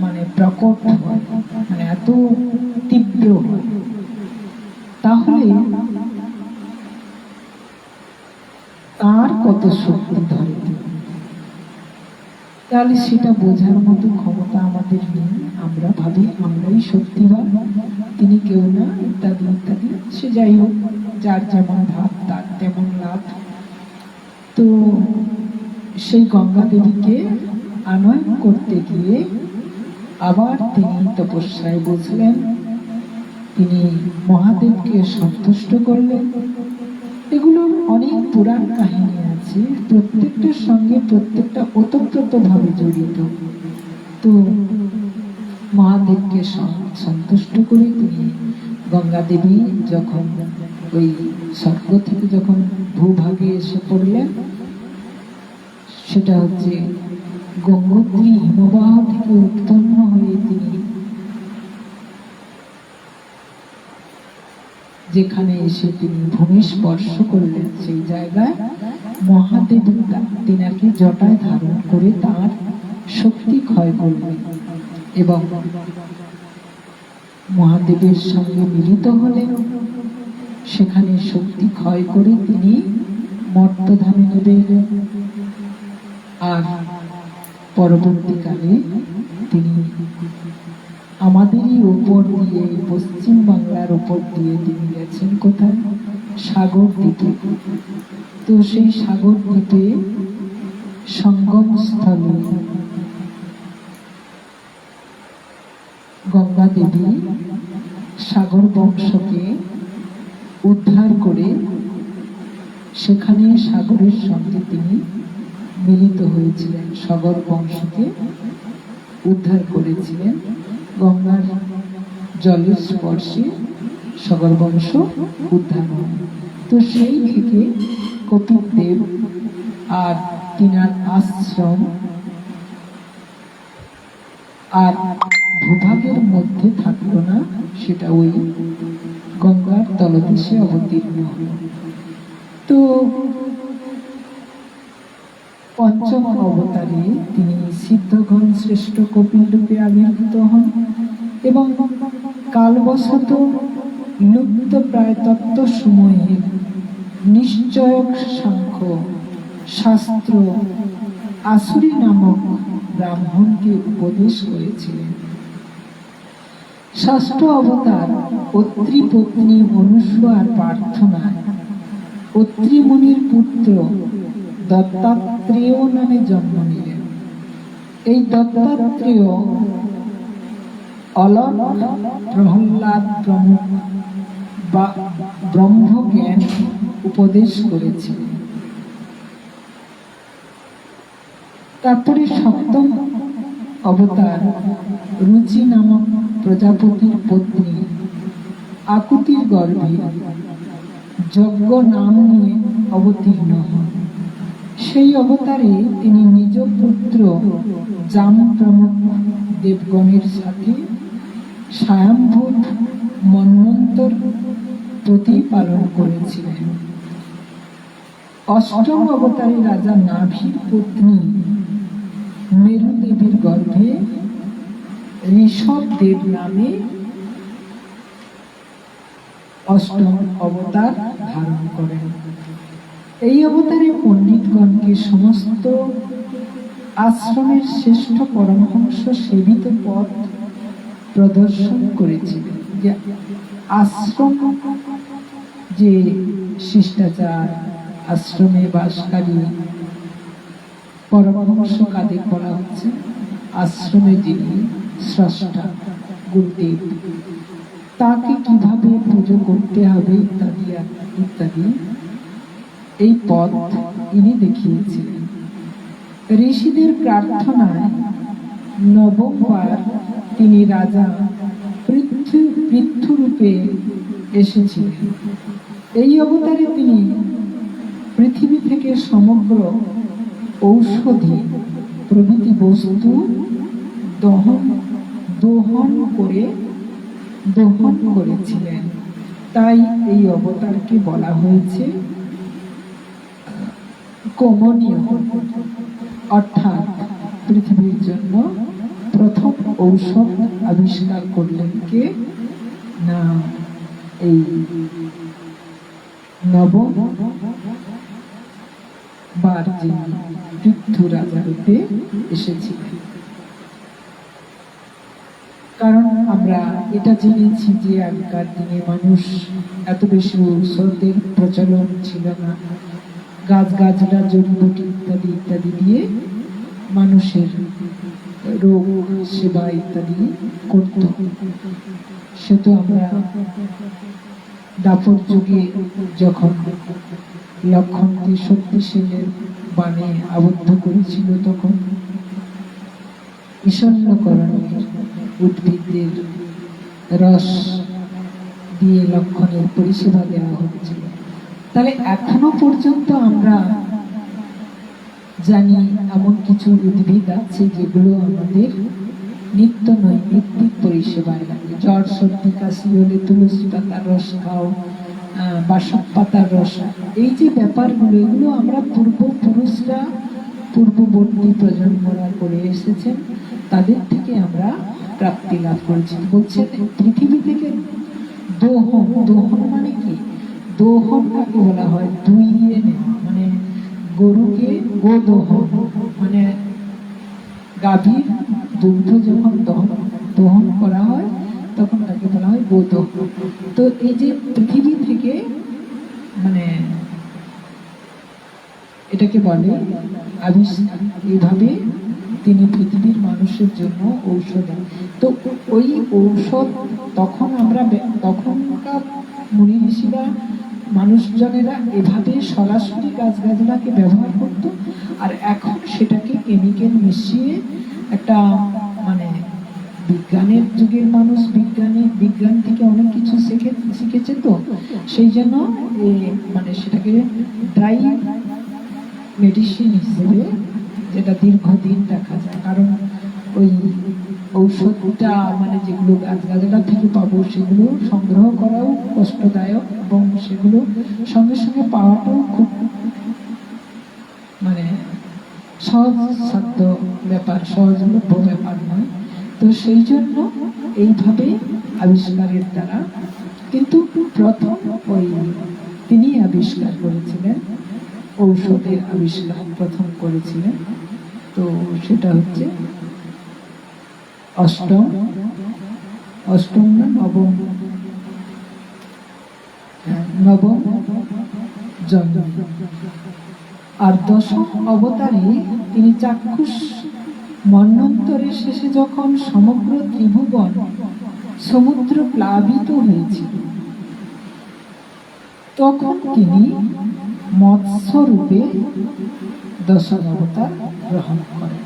মানে প্রকট হয়, মানে এত তীব্র হয়, তাহলে তার কত শক্তি ধরে, তাহলে সেটা বোঝার মতো ক্ষমতা আমাদের নেই। আমরা ভাবি আমরাই শক্তিবান, তিনি কেউ না, ইত্যাদি ইত্যাদি। সে যাই হোক, যার যেমন ভাব তার তেমন লাভ। তো সেই গঙ্গা দেবীকে আনয়ন করতে গিয়ে আবার তিনি তপস্যায় বসলেন, তিনি মহাদেবকে সন্তুষ্ট করলেন। এগুলো অনেক পুরাণ কাহিনী আছে, প্রত্যেকটার সঙ্গে প্রত্যেকটা ওতপ্রোতভাবে জড়িত। তো মহাদেবকে সন্তুষ্ট করে তিনি গঙ্গা দেবী যখন ওই স্বর্গ থেকে যখন ভূভাগে এসে পড়লেন, সেটা হচ্ছে গঙ্গোত্রী হিমবাহ থেকে উৎপন্ন হয়ে তিনি যেখানে এসে তিনি ভূমি স্পর্শ করলেন, সেই জায়গায় মহাদেব তিনাকে জটায় ধারণ করে তার শক্তি ক্ষয় করলেন এবং মহাদেবের সঙ্গে মিলিত হলেন। সেখানে শক্তি ক্ষয় করে তিনি মর্তধামে নেমে এলেন। আর পরবর্তীকালে তিনি আমাদেরই উপর দিয়ে, পশ্চিম বাংলার উপর দিয়ে তিনি গেছেন কোথায়? সাগর দ্বীপে। তো সেই সাগর দ্বীপে সঙ্গম স্থলে গঙ্গা দেবী সাগর বংশকে উদ্ধার করে সেখানে সাগরের সঙ্গে তিনি মিলিত হয়েছিলেন, সাগর বংশকে উদ্ধার করেছিলেন। গঙ্গার জলের স্পর্শে সাগর বংশ উদ্ধার হয়। তো সেই থেকে কপিলদেব আর তিনার আশ্রম আর ভূভাগের মধ্যে থাকলো না, সেটা ওই গঙ্গার তলদেশে অবতীর্ণ হল। তো পঞ্চম অবতারে তিনি সিদ্ধগণ শ্রেষ্ঠ কপিল রূপে আবির্ভূত হন এবং কালবশত লুপ্ত প্রায় তত্ত্ব সময়ে নিশ্চয়ক সাংখ্য শাস্ত্র আসুরি নামক ব্রাহ্মণকে উপদেশ করেছিলেন। ষষ্ঠ অবতার অত্রি পত্নী অনুসূয়ার প্রার্থনায় অত্রি মুনির পুত্র দত্তাত্রেয় নামে জন্ম নিলেন। এই দত্তাত্রেয় অলক, প্রহ্লাদ প্রমুখ বা ব্রহ্মজ্ঞান উপদেশ করেছিলেন। তারপরে সপ্তম অবতার রুচি নামক প্রজাপতির পত্নী আকুতির গর্ভে যজ্ঞ নাম নিয়ে অবতীর্ণ হন। সেই অবতারে তিনি নিজ পুত্র জাম প্রমুখ দেবগণের সাথে স্বয়ম্ভূ মন্বন্তর প্রতিপালন করেছিলেন। অষ্টম অবতারে রাজা নাভির পত্নী মেরু দেবীর গর্ভে ঋষভ দেব নামে অষ্টম অবতার ধারণ করেন। এই অবতারে পণ্ডিতগণকে সমস্ত আশ্রমের শ্রেষ্ঠ পরমহংস সেবিত পথ প্রদর্শন করেছিলেন। যে আশ্রম, যে শিষ্টাচার, আশ্রমে বাসকারী পরমহংস কাদের বলা হচ্ছে? আশ্রমে যিনি স্রষ্টা গুরুদেব, তাকে কিভাবে পুজো করতে হবে ইত্যাদি ইত্যাদি এই পথ ইনি দেখিয়েছিলেন। ঋষিদের প্রার্থনায় নবমবার তিনি রাজা পৃথ্বীরূপে এসেছিলেন। এই অবতারে তিনি পৃথিবী থেকে সমগ্র ঔষধি প্রভৃতি বস্তু দহন করেছিলেন। তাই এই অবতারকে বলা হয়েছে কমনীয়, অর্থাৎ পৃথিবীর জন্য প্রথম ঔষধ আবিষ্কার করলেন কে না এই নবম বার যিনি পৃথ্বী রাজা রূপে এসেছিলেন। কারণ আমরা এটা জেনেছি যে আগেকার দিনে মানুষ এত বেশি ঔষধের প্রচলন ছিল না। গাছগাছড়া, জড়িবুটি ইত্যাদি ইত্যাদি দিয়ে মানুষের রোগ সেবা ইত্যাদি করত। সে তো আমরা দাপর যুগে যখন লক্ষণকে শক্তিশীলের বাণে আবদ্ধ করেছিল, তখন ঈশান্যকরণের উদ্ভিদের রস দিয়ে লক্ষণের পরিষেবা দেওয়া হচ্ছিল। তাহলে এখনো পর্যন্ত আমরা জানি এমন কিছু উদ্ভিদ আছে যেগুলো আমাদের নিত্য নৈমিত্তিক পরিষেবায় লাগে। জ্বর, সর্দি, কাশি হলে তুলসী পাতার রস খাও, বাসক পাতার রস, এই যে ব্যাপারগুলো, এগুলো আমরা পূর্বপুরুষরা, পূর্ববর্তী প্রজন্মরা করে এসেছেন, তাদের থেকে আমরা প্রাপ্তি লাভ করেছি। বলছেন পৃথিবী থেকে দোহন, দোহন মানে কি? দোহন কাকে বলা হয়? দুইয়ে নেওয়া, মানে গরুকে গোদোহন, মানে গাভীর দুগ্ধ যখন দহন করা হয় তখন তাকে বলা হয় গোদোহন। তো এই যে পৃথিবী থেকে, মানে এটাকে বলে আবিষ্কার। এইভাবে তিনি পৃথিবীর মানুষের জন্য ঔষধ। তো ওই ঔষধ তখন আমরা, তখনকার মুনি ঋষিরা, মানুষজনেরা এভাবে সরাসরি গাছগাছড়াকে ব্যবহার করত। আর এখন সেটাকে কেমিক্যাল মিশিয়ে একটা, মানে বিজ্ঞানের যুগের মানুষ বিজ্ঞান থেকে অনেক কিছু শিখেছে, তো সেই জন্য মানে সেটাকে ড্রাই মেডিসিন হিসেবে, যেটা দীর্ঘদিন রাখা যায়। কারণ ওই ঔষধটা, মানে যেগুলো গাছগাছড়া থেকে পাবো, সেগুলো সংগ্রহ করাও কষ্টদায়ক এবং সেগুলো সঙ্গে সঙ্গে পাওয়াটাও খুব, মানে সহজসাধ্য ব্যাপার, সহজলভ্য ব্যাপার নয়। তো সেই জন্য এইভাবে আবিষ্কারের দ্বারা, কিন্তু প্রথম ওই তিনি আবিষ্কার করেছিলেন, ঔষধের আবিষ্কার প্রথম করেছিলেন। তো সেটা হচ্ছে অষ্টম না নবম জন্ম। আর দশম অবতারে তিনি চাক্ষুষ মন্বন্তরের শেষে যখন সমগ্র ত্রিভুবন সমুদ্র প্লাবিত হয়েছিল, তখন তিনি মৎস্য রূপে দশম অবতার গ্রহণ করেন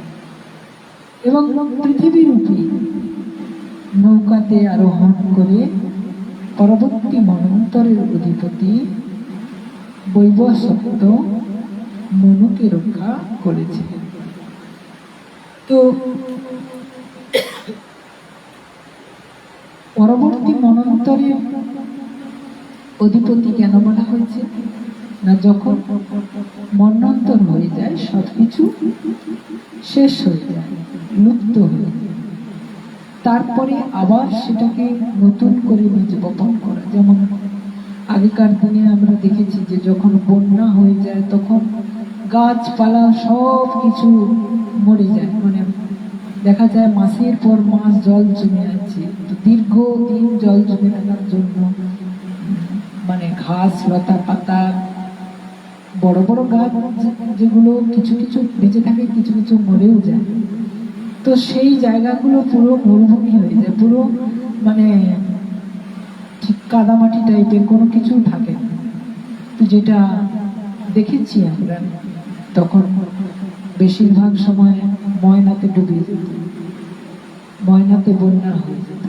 এবং পৃথিবীরূপী নৌকাতে আরোহণ করে পরবর্তী মন্বন্তরের অধিপতি বৈবস্বত মনুকে রক্ষা করেছিলেন। তো পরবর্তী মন্বন্তরের অধিপতি কেন বলা হয়েছে না, যখন মন্বন্তর হয়ে যায় সবকিছু শেষ হয়ে যায়, লুপ্ত হয়ে যায়, তারপরে আবার সেটাকে নতুন করে বীজ বপন করা। যেমন আগেকার দিনে আমরা দেখেছি যে যখন বন্যা হয়ে যায় তখন গাছপালা সব কিছু মরে যায়, মানে দেখা যায় মাসের পর মাস জল জমে আছে। তো দীর্ঘদিন জল জমে থাকার জন্য মানে ঘাস লতা পাতা বড় বড় গাছ যেগুলো কিছু কিছু বেঁচে থাকে, কিছু কিছু মরেও যায়। তো সেই জায়গাগুলো পুরো মরুভূমি হয়ে যায়, পুরো মানে ঠিক কাদামাটি টাইপের, কোনো কিছু থাকে না। তো যেটা দেখেছি আমরা, তখন বেশিরভাগ সময় ময়নাতে ডুবে যেত, ময়নাতে বন্যা হয়ে যেত।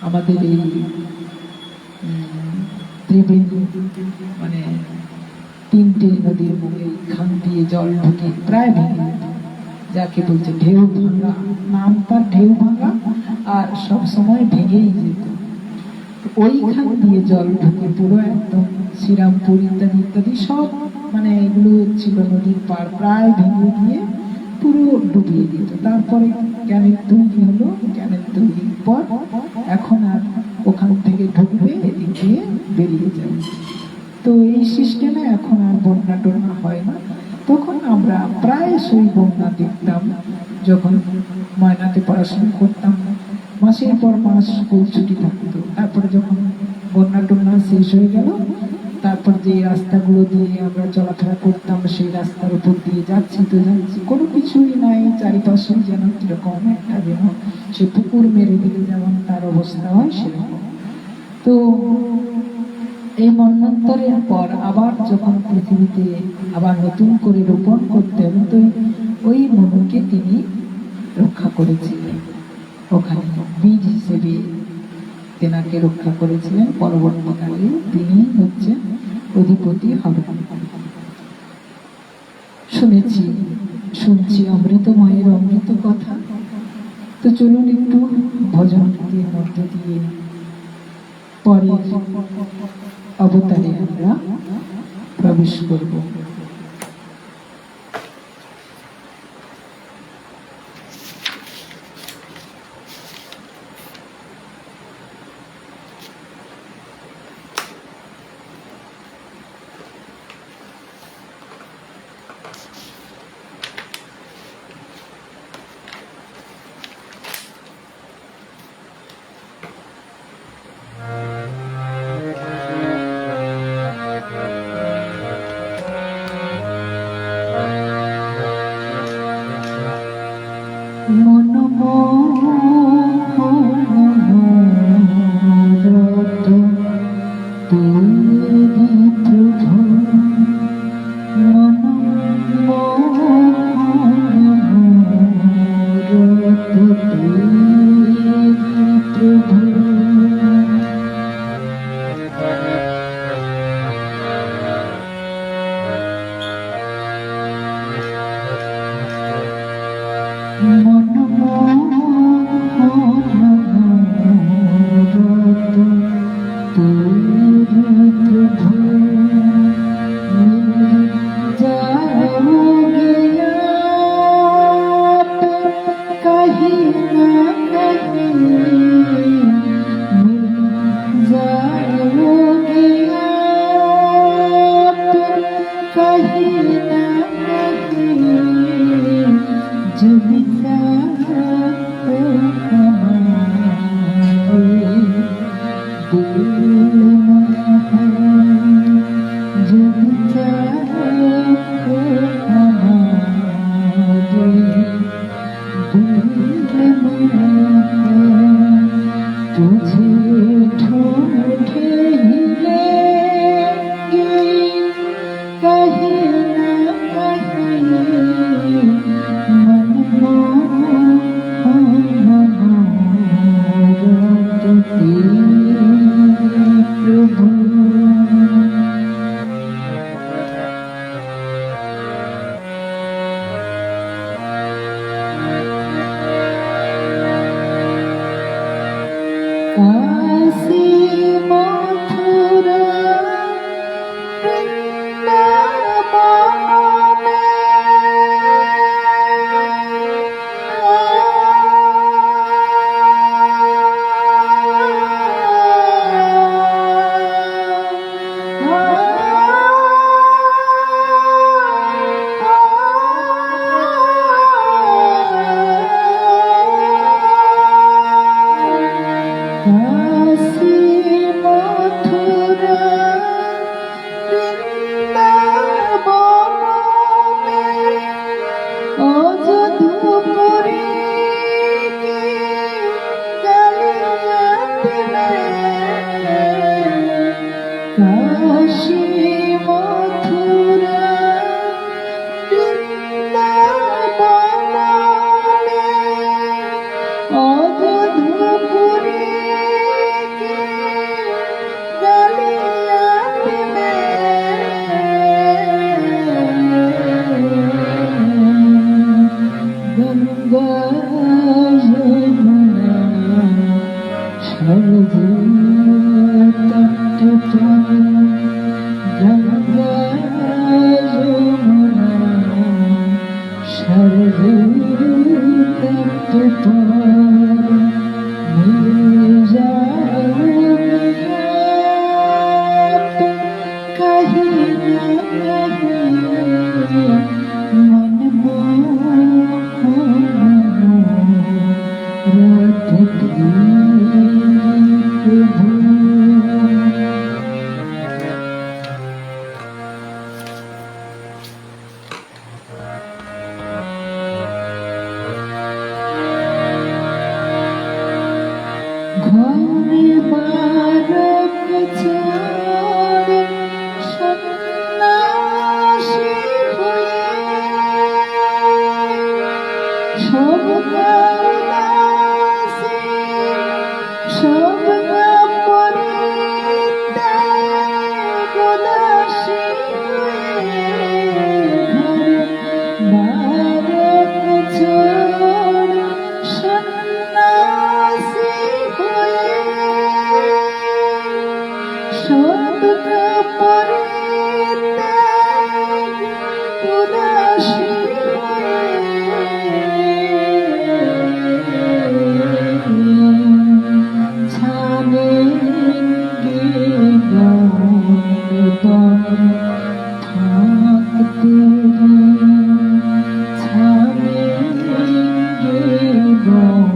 আমাদের এই ত্রিবেণী মানে তিনটে নদীর মুখে খান দিয়ে জল ঢুকে প্রায় ভেঙে যেত, যাকে বলছে ঢেউ ভাঙা, নাম তার ঢেউ ভাঙা, আর সব সময় ভেঙেই যেত। ওইখান দিয়ে জল ঢুকে পুরো একদম শ্রীরামপুর ইত্যাদি ইত্যাদি সব মানে এগুলো ছিল নদীর পাড়, প্রায় ভেঙে গিয়ে পুরো ডুবিয়ে দিত। তারপরে ক্যানেল তৈরি হলো, ক্যানেল তৈরির পর এখন আর ওখান থেকে ঢুকবে, এদিক দিয়ে বেরিয়ে যাবে। তো এই সিস্টেমে এখন আর বন্যা টন্যা হয় না। তখন আমরা প্রায়শই বন্যা দেখতাম যখন ময়নাতে পড়াশোনা করতাম, মাসের পর মাস স্কুল ছুটি থাকতো। তারপরে যখন বন্যা টন্যা শেষ হয়ে গেল, তারপর যে রাস্তাগুলো দিয়ে আমরা চলাফেরা করতাম সেই রাস্তার উপর দিয়ে যাচ্ছি তো যাচ্ছি, কোনো কিছুই নাই চারিপাশে, যেন কিরকম একটা যেন সে পুকুর মেরে দিলে যেমন তার অবস্থা হয় সেরকম। তো এই মন্বন্তরের পর আবার যখন পৃথিবীতে আবার নতুন করে রোপণ করতে হবে, তো ওই মনুকে তিনি রক্ষা করেছিলেন, ওখানে বীজ হিসেবে তেনাকে রক্ষা করেছিলেন। পরবর্তীকালে তিনি হচ্ছেন অধিপতি হবেন। শুনছি অমৃতময়ের অমৃত কথা। তো চলুন একটু ভজন গীতির মধ্য দিয়ে পরের অবতারে আমরা প্রবেশ করব। काशी मथुरा वृंदावन काशी मथुरा वृंदावन में अयोध्यापुरी की गलियां में काशी मथुरा वृंदावन में अयोध्यापुरी गंगा यमुना सरयू तट पर गंगा यमुना सरयू तट पर मिल जाओगे आप कहीं न कहीं मन घरे बारक छोड़ सन्यासी हुए सबका उदासी सबका परित्याग उदासी हुए घरे बारक छोड़ सन्यासी सबका परित्याग उदासी छानेंगे गौर थाकते छानेंगे गौर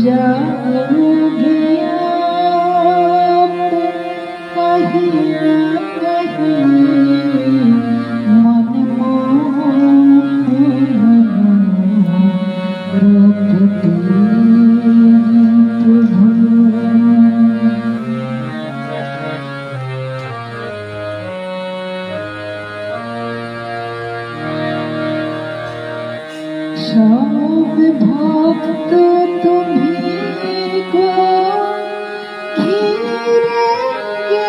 जाओगे आप कहीं न कहीं मन रखते प्रभु सब भक्त तुम्हीं को घेरेंगे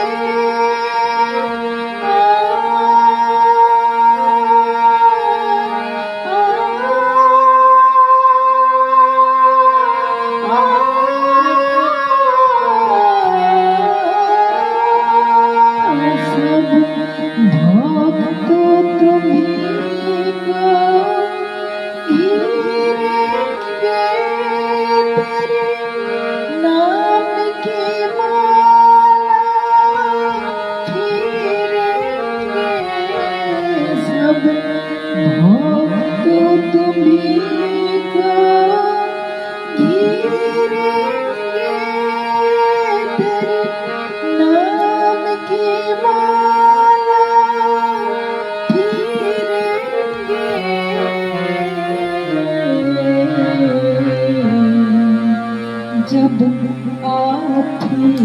আর্থিক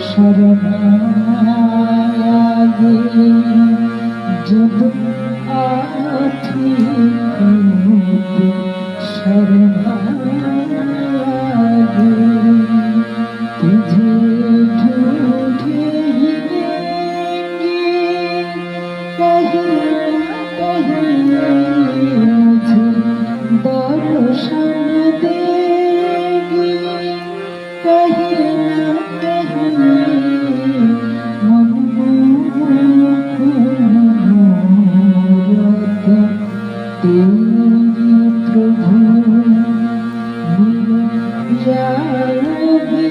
শরণাগে যদ আর্থিক শরণাগে তুঝে ঢूंढेंगे कहीं मुझे दर्शन देगी कहीं न कहीं मनमोहक तेरी प्रभु मिल जाएगी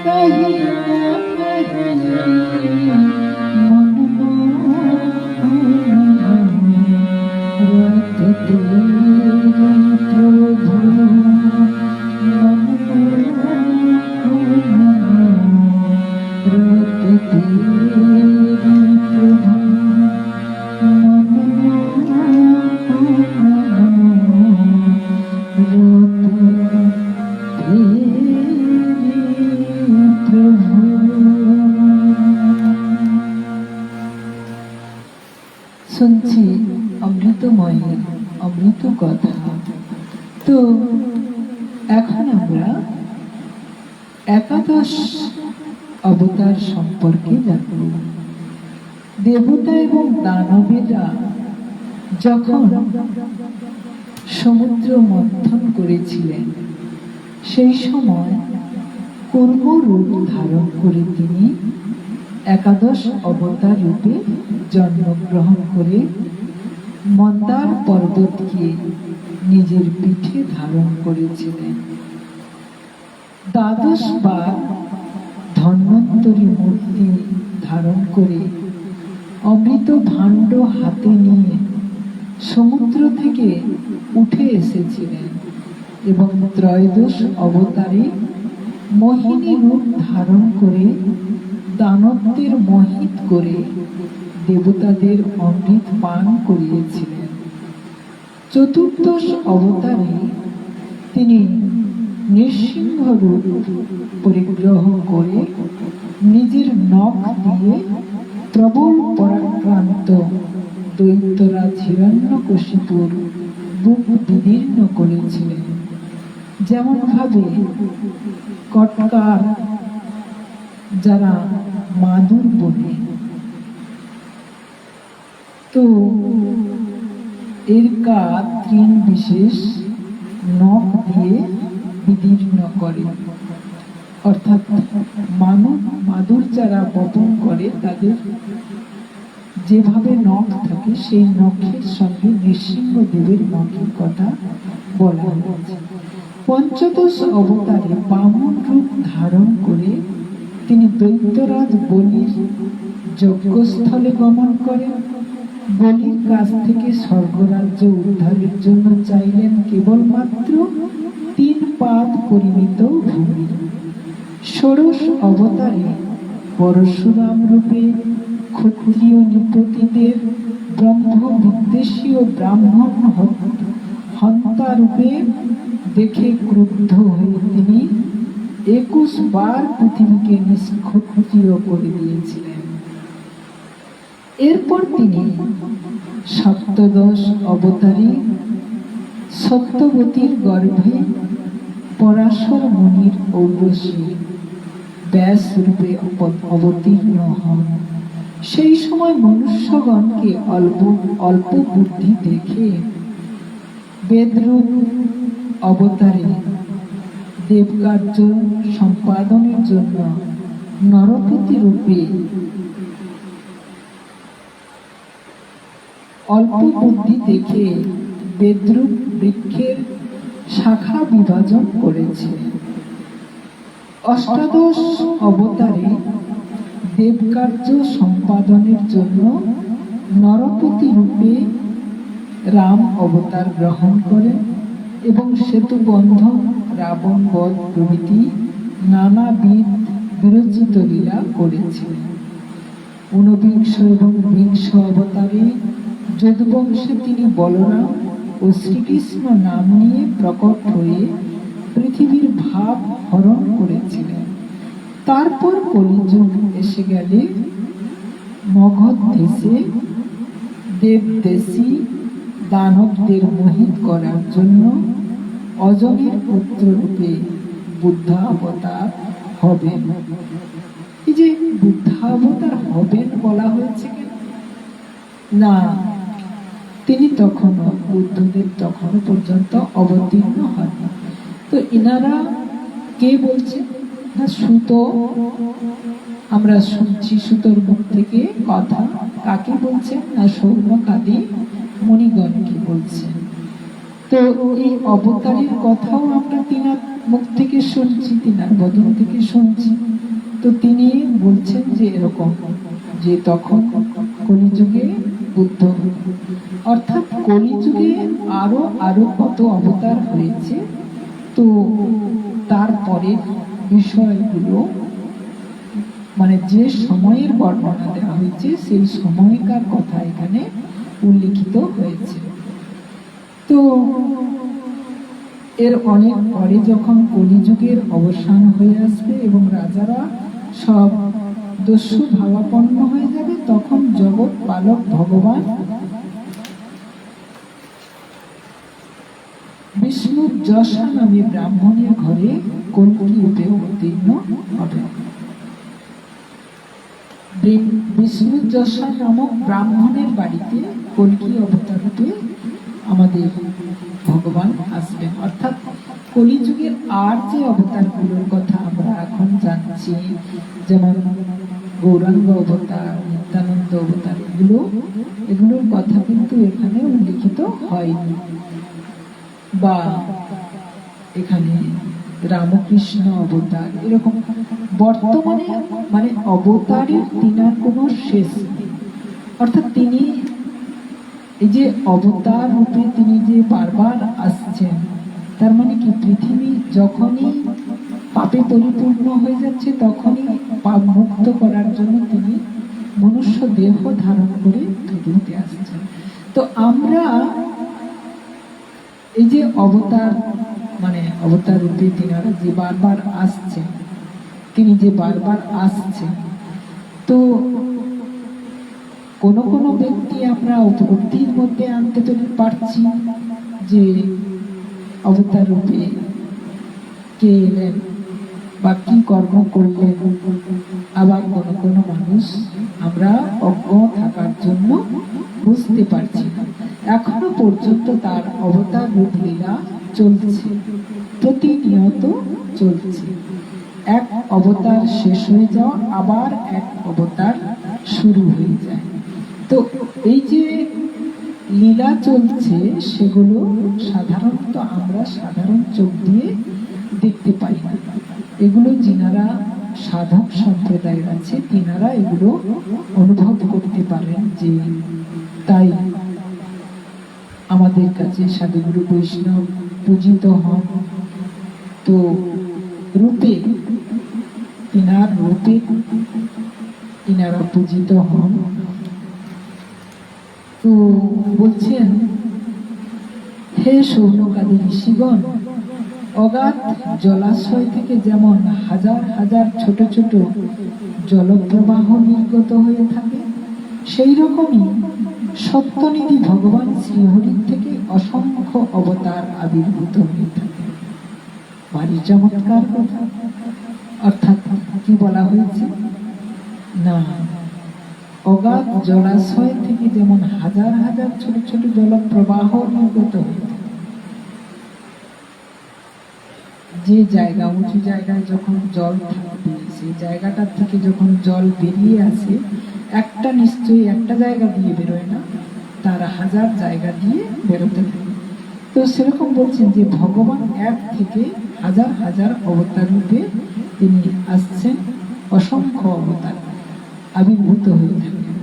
कहीं न कहीं मनमोहक तेरी प्रभु শুনছি অমৃতময় অমৃত কথা। তো এখন আমরা একাদশ অবতার সম্পর্কে জানব। দেবতা এবং দানবেরা যখন সমুদ্র মন্থন করেছিলেন সেই সময় কূর্ম রূপ ধারণ করে তিনি একাদশ অবতার রূপে জন্মগ্রহণ করে মন্দার পর্বতকে নিজের পিঠে ধারণ করেছিলেন। দ্বাদশ বার ধন্বন্তরী মূর্তি ধারণ করে অমৃত ভাণ্ড হাতে নিয়ে সমুদ্র থেকে উঠে এসেছিলেন এবং ত্রয়োদশ অবতারে মোহিনী রূপ ধারণ করে দানবদের মোহিত করে দেবতাদের অমৃত পান করিয়েছিলেন। চতুর্দশ অবতারে তিনি নৃসিংহ রূপ পরিগ্রহ করে নিজের নখ দিয়ে প্রবল পরাক্রান্ত দৈত্যরাজ হিরণ্যকশিপুর বুক বিদীর্ণ করেছিলেন। যেমন ভাবে কটকার যারা মাদুর বলে, তো এর কাজ তৃণ বিশেষ নখ দিয়ে বিদীর্ণ করে, অর্থাৎ মাদুর যারা বপন করে তাদের যেভাবে নখ থাকে সেই নখের সঙ্গে নৃসিংহদেবের নখের কথা বলা হয়েছে। পঞ্চদশ অবতারে বামন রূপ ধারণ করে তিনি দৈত্যরাজ বলির যজ্ঞস্থলে গমন করেন। বলির কাছ থেকে স্বর্গরাজ্য উদ্ধারের জন্য চাইলেন কেবলমাত্র 3 পাদ পরিমিত ভূমি। ষোড়শ অবতারে পরশুরাম রূপে ক্ষত্রিয় নৃপতিদের ব্রহ্ম বিদ্বেষীয় ব্রাহ্মণ হত্যা রূপে দেখে ক্রুদ্ধ হয়ে তিনি 21 বার পৃথিবীকে নিষ্ক্ষত্রিয় করে দিয়েছিলেন। এরপর তিনি সপ্তদশ অবতারে সত্যবতীর গর্ভে পরাশর মুনির ঔরসী ব্যাস রূপে অবতীর্ণ হন। সেই সময় মনুষ্যগণকে অল্প বুদ্ধি দেখে বেদরূপ অবতারে দেবকার্য সম্পাদনের জন্য নরপতি রূপে অল্প বুদ্ধি দেখে বেদরূপ বৃক্ষের শাখা বিভাজন করেছে। অষ্টাদশ অবতারে দেবকার্য সম্পাদনের জন্য নরপতি রূপে রাম অবতার গ্রহণ করেন এবং সেতু বন্ধন, রাবণ বধ প্রভৃতি নানাবিধ বিরচিত লীলা করেছিলেন। ঊনবিংশ এবং বিংশ অবতারে যদুবংশে তিনি বলরাম ও শ্রীকৃষ্ণ নাম নিয়ে প্রকট হয়ে পৃথিবীর ভাব হরণ করেছিলেন। তারপর কলিযুগ এসে গেলে মগধ দেশে দেবদেশী দানবদের মোহিত করার জন্য অজনের পুত্র রূপে বুদ্ধাবতার হবেন। এই যে বুদ্ধাবতার হবেন বলা হয়েছে কেন? না, তিনি তখনও বুদ্ধদেব তখনও পর্যন্ত অবতীর্ণ হন। তো ইনারা কে বলছে? না, সুত। আমরা শুনছি সুতোর মুখ থেকে কথা। কাকে বলছেন? না, সৌনকাদি মুনিগণকে বলছেন। তো এই অবতারের কথাও আমরা তিনার মুখ থেকে শুনছি, তিনার বদন থেকে শুনছি। তো তিনি বলছেন যে এরকম, যে তখন কলিযুগে বুদ্ধ, অর্থাৎ কলিযুগে আরো আরো কত অবতার হয়েছে। তো তারপরে বিষয়গুলো মানে যে সময়ের বর্ণনা দেওয়া হয়েছে সেই সময়কার কথা এখানে উল্লিখিত হয়েছে। তো এর অনেক পরে যখন কলিযুগের অবসান হয়ে আসবে এবং রাজারা সব দস্যু ভাবাপন্ন হয়ে যাবে, তখন জগৎ পালক ভগবান বিষ্ণু যশা নামে ব্রাহ্মণের ঘরে কল্কি রূপে অবতীর্ণ হবে। বিষ্ণু যশা নামক ব্রাহ্মণের বাড়িতে কল্কি অবতার রূপে আমাদের ভগবান আসবেন। অর্থাৎ কলিযুগের আর যে অবতারগুলোর কথা আমরা এখন জানছি, যেমন গৌরাঙ্গ অবতার, নিত্যানন্দ অবতার, এগুলোর কথা কিন্তু এখানে উল্লিখিত হয়নি। বা এখানে রামকৃষ্ণ অবতার, এরকম বর্তমানে মানে অবতারের তিনার কোনো শেষ নেই। অর্থাৎ তিনি এই যে অবতার রূপে তিনি যে বারবার আসছেন, তার মানে কি পৃথিবী যখনই পাপে পরিপূর্ণ হয়ে যাচ্ছে তখনই পাপ মুক্ত করার জন্য তিনি মনুষ্য দেহ ধারণ করে পৃথিবীতে আসছেন। তো আমরা এই যে অবতার মানে অবতার রূপে তিনারা যে বারবার আসছেন, তিনি যে বারবার আসছেন, তো কোন কোন ব্যক্তি আমরা উপলব্ধির মধ্যে আনতে পারছি যে অবতার রূপে কে এলেন বা কি কর্ম করলেন। আবার কোন কোন মানুষ আমরা অজ্ঞ থাকার জন্য বুঝতে পারছি না। এখনো পর্যন্ত তার অবতার রূপ লীলা চলছে, প্রতিনিয়ত চলছে। এক অবতার শেষ হয়ে যাওয়া, আবার এক অবতার শুরু হয়ে যায়। তো এই যে লীলা চলছে সেগুলো সাধারণত আমরা সাধারণ চোখ দিয়ে দেখতে পাই না। এগুলো যিনারা সাধক সম্প্রদায়ের আছে তিনারা এগুলো অনুভব করতে পারেন। যে তাই আমাদের কাছে সাধুগুরু বৈষ্ণব পূজিত হন, তো রূপে তিনার রূপে তিনারা পূজিত হন। তো বলছেন, হে সৌনকাদি ঋষিগণ, অগাধ জলাশয় থেকে যেমন হাজার হাজার ছোট ছোট জলপ্রবাহ নির্গত হয়ে থাকে, সেই রকমই সত্যনিধি ভগবান শ্রীহরির থেকে অসংখ্য অবতার আবির্ভূত হয়ে থাকে। ভারী চমৎকার কথা। অর্থাৎ কি বলা হয়েছে? না, অগাধ জলাশয় থেকে যেমন হাজার হাজার ছোট ছোট জলপ্রবাহ নির্গত হয়ে থাকে, যে জায়গা উঁচু জায়গায় যখন জল থাকবে সেই জায়গাটার থেকে যখন জল বেরিয়ে আসে, একটা নিশ্চয়ই একটা জায়গা দিয়ে বেরোয় না, তার হাজার জায়গা দিয়ে বেরোতে থাকে। তো সেরকম বলছেন যে ভগবান এক থেকে হাজার হাজার অবতার রূপে তিনি আসছেন, অসংখ্য অবতার আবির্ভূত হয়ে থাকেন।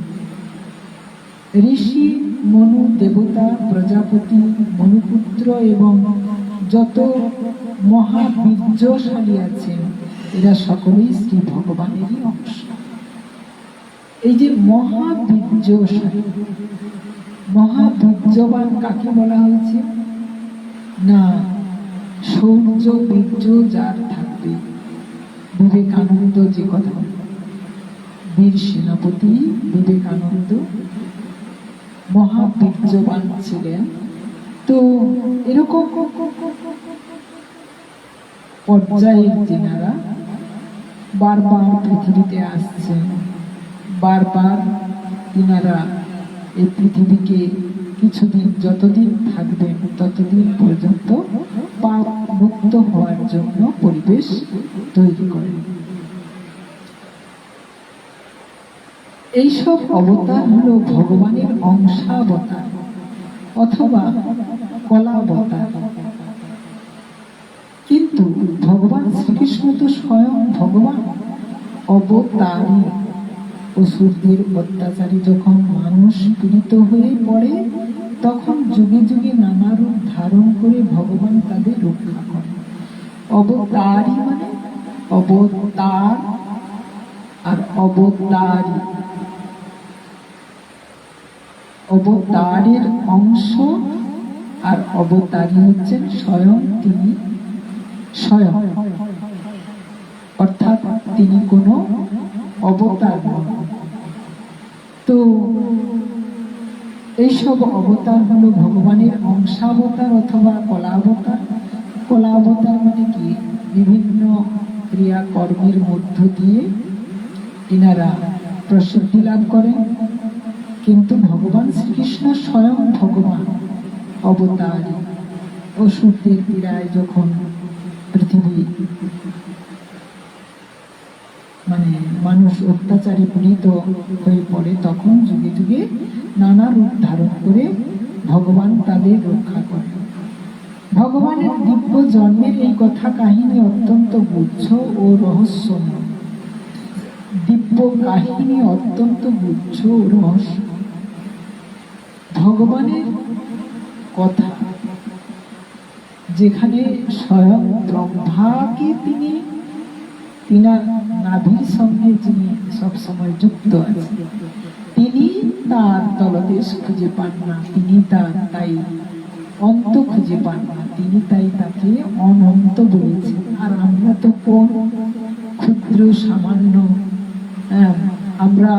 ঋষি, মনু, দেবতা, প্রজাপতি, মনুপুত্র এবং যত মহাবীর্যশালী আছেন এরা সকলেই শ্রী ভগবানেরই অংশ। এই যে মহাবীর্যশালী, মহাবীর্যবান কাকে বলা হয়েছে? না, শৌর্য বীর্য যার থাকবে। বিবেকানন্দ যে কথা, বীর সেনাপতি বিবেকানন্দ মহাবীর্যবান ছিলেন। তো এরকম পর্যায়ে যেনারা বারবার পৃথিবীতে আসছেন, বারবার তিনারা এই পৃথিবীকে কিছুদিন, যতদিন থাকবেন ততদিন পর্যন্ত পাপ মুক্ত হওয়ার জন্য পরিবেশ তৈরি করেন। এইসব অবতার হলো ভগবানের অংশাবতার অথবা কলাবতার। কিন্তু ভগবান শ্রীকৃষ্ণ তো স্বয়ং ভগবান অবতারী। অসুরদের অত্যাচারী যখন মানুষ পীড়িত হয়ে পড়ে, তখন যুগে যুগে নানা রূপ ধারণ করে ভগবান তাদের রক্ষা করে। অবতারী মানে অবতার আর অবতারী। অবতারের অংশ আর অবতারী হচ্ছেন স্বয়ং তিনি, স্বয়ং, অর্থাৎ তিনি কোনো অবতার নন। তো এইসব অবতার হলো ভগবানের অংশাবতার অথবা কলাবতার। কলাবতার মানে কি? বিভিন্ন ক্রিয়া কর্মের মধ্য দিয়ে এনারা প্রসিদ্ধি লাভ করেন। কিন্তু ভগবান শ্রীকৃষ্ণ স্বয়ং ভগবান অবতারী। অসুরদের পীড়ায় যখন পৃথিবী মানে মানুষ অত্যাচারে পীড়িত হয়ে পড়ে, তখন যুগে যুগে নানা রূপ ধারণ করে ভগবান তাদের রক্ষা করে। ভগবানের দিব্য জন্মের এই কথা কাহিনী অত্যন্ত গুচ্ছ ও রহস্যময়। দিব্য কাহিনী অত্যন্ত গুচ্ছ ও রহস্য। ভগবানের কথা যেখানে স্বয়ং ব্রহ্মাকে তিনি, তিনার নাভির সঙ্গে যিনি সবসময় যুক্ত আছেন, তিনি তার তলদেশ খুঁজে পান না, তিনি তার তাই অন্ত খুঁজে পান না, তিনি তাই তাকে অনন্ত বলেছেন। আর আমরা তো কোন ক্ষুদ্র সামান্য, আমরা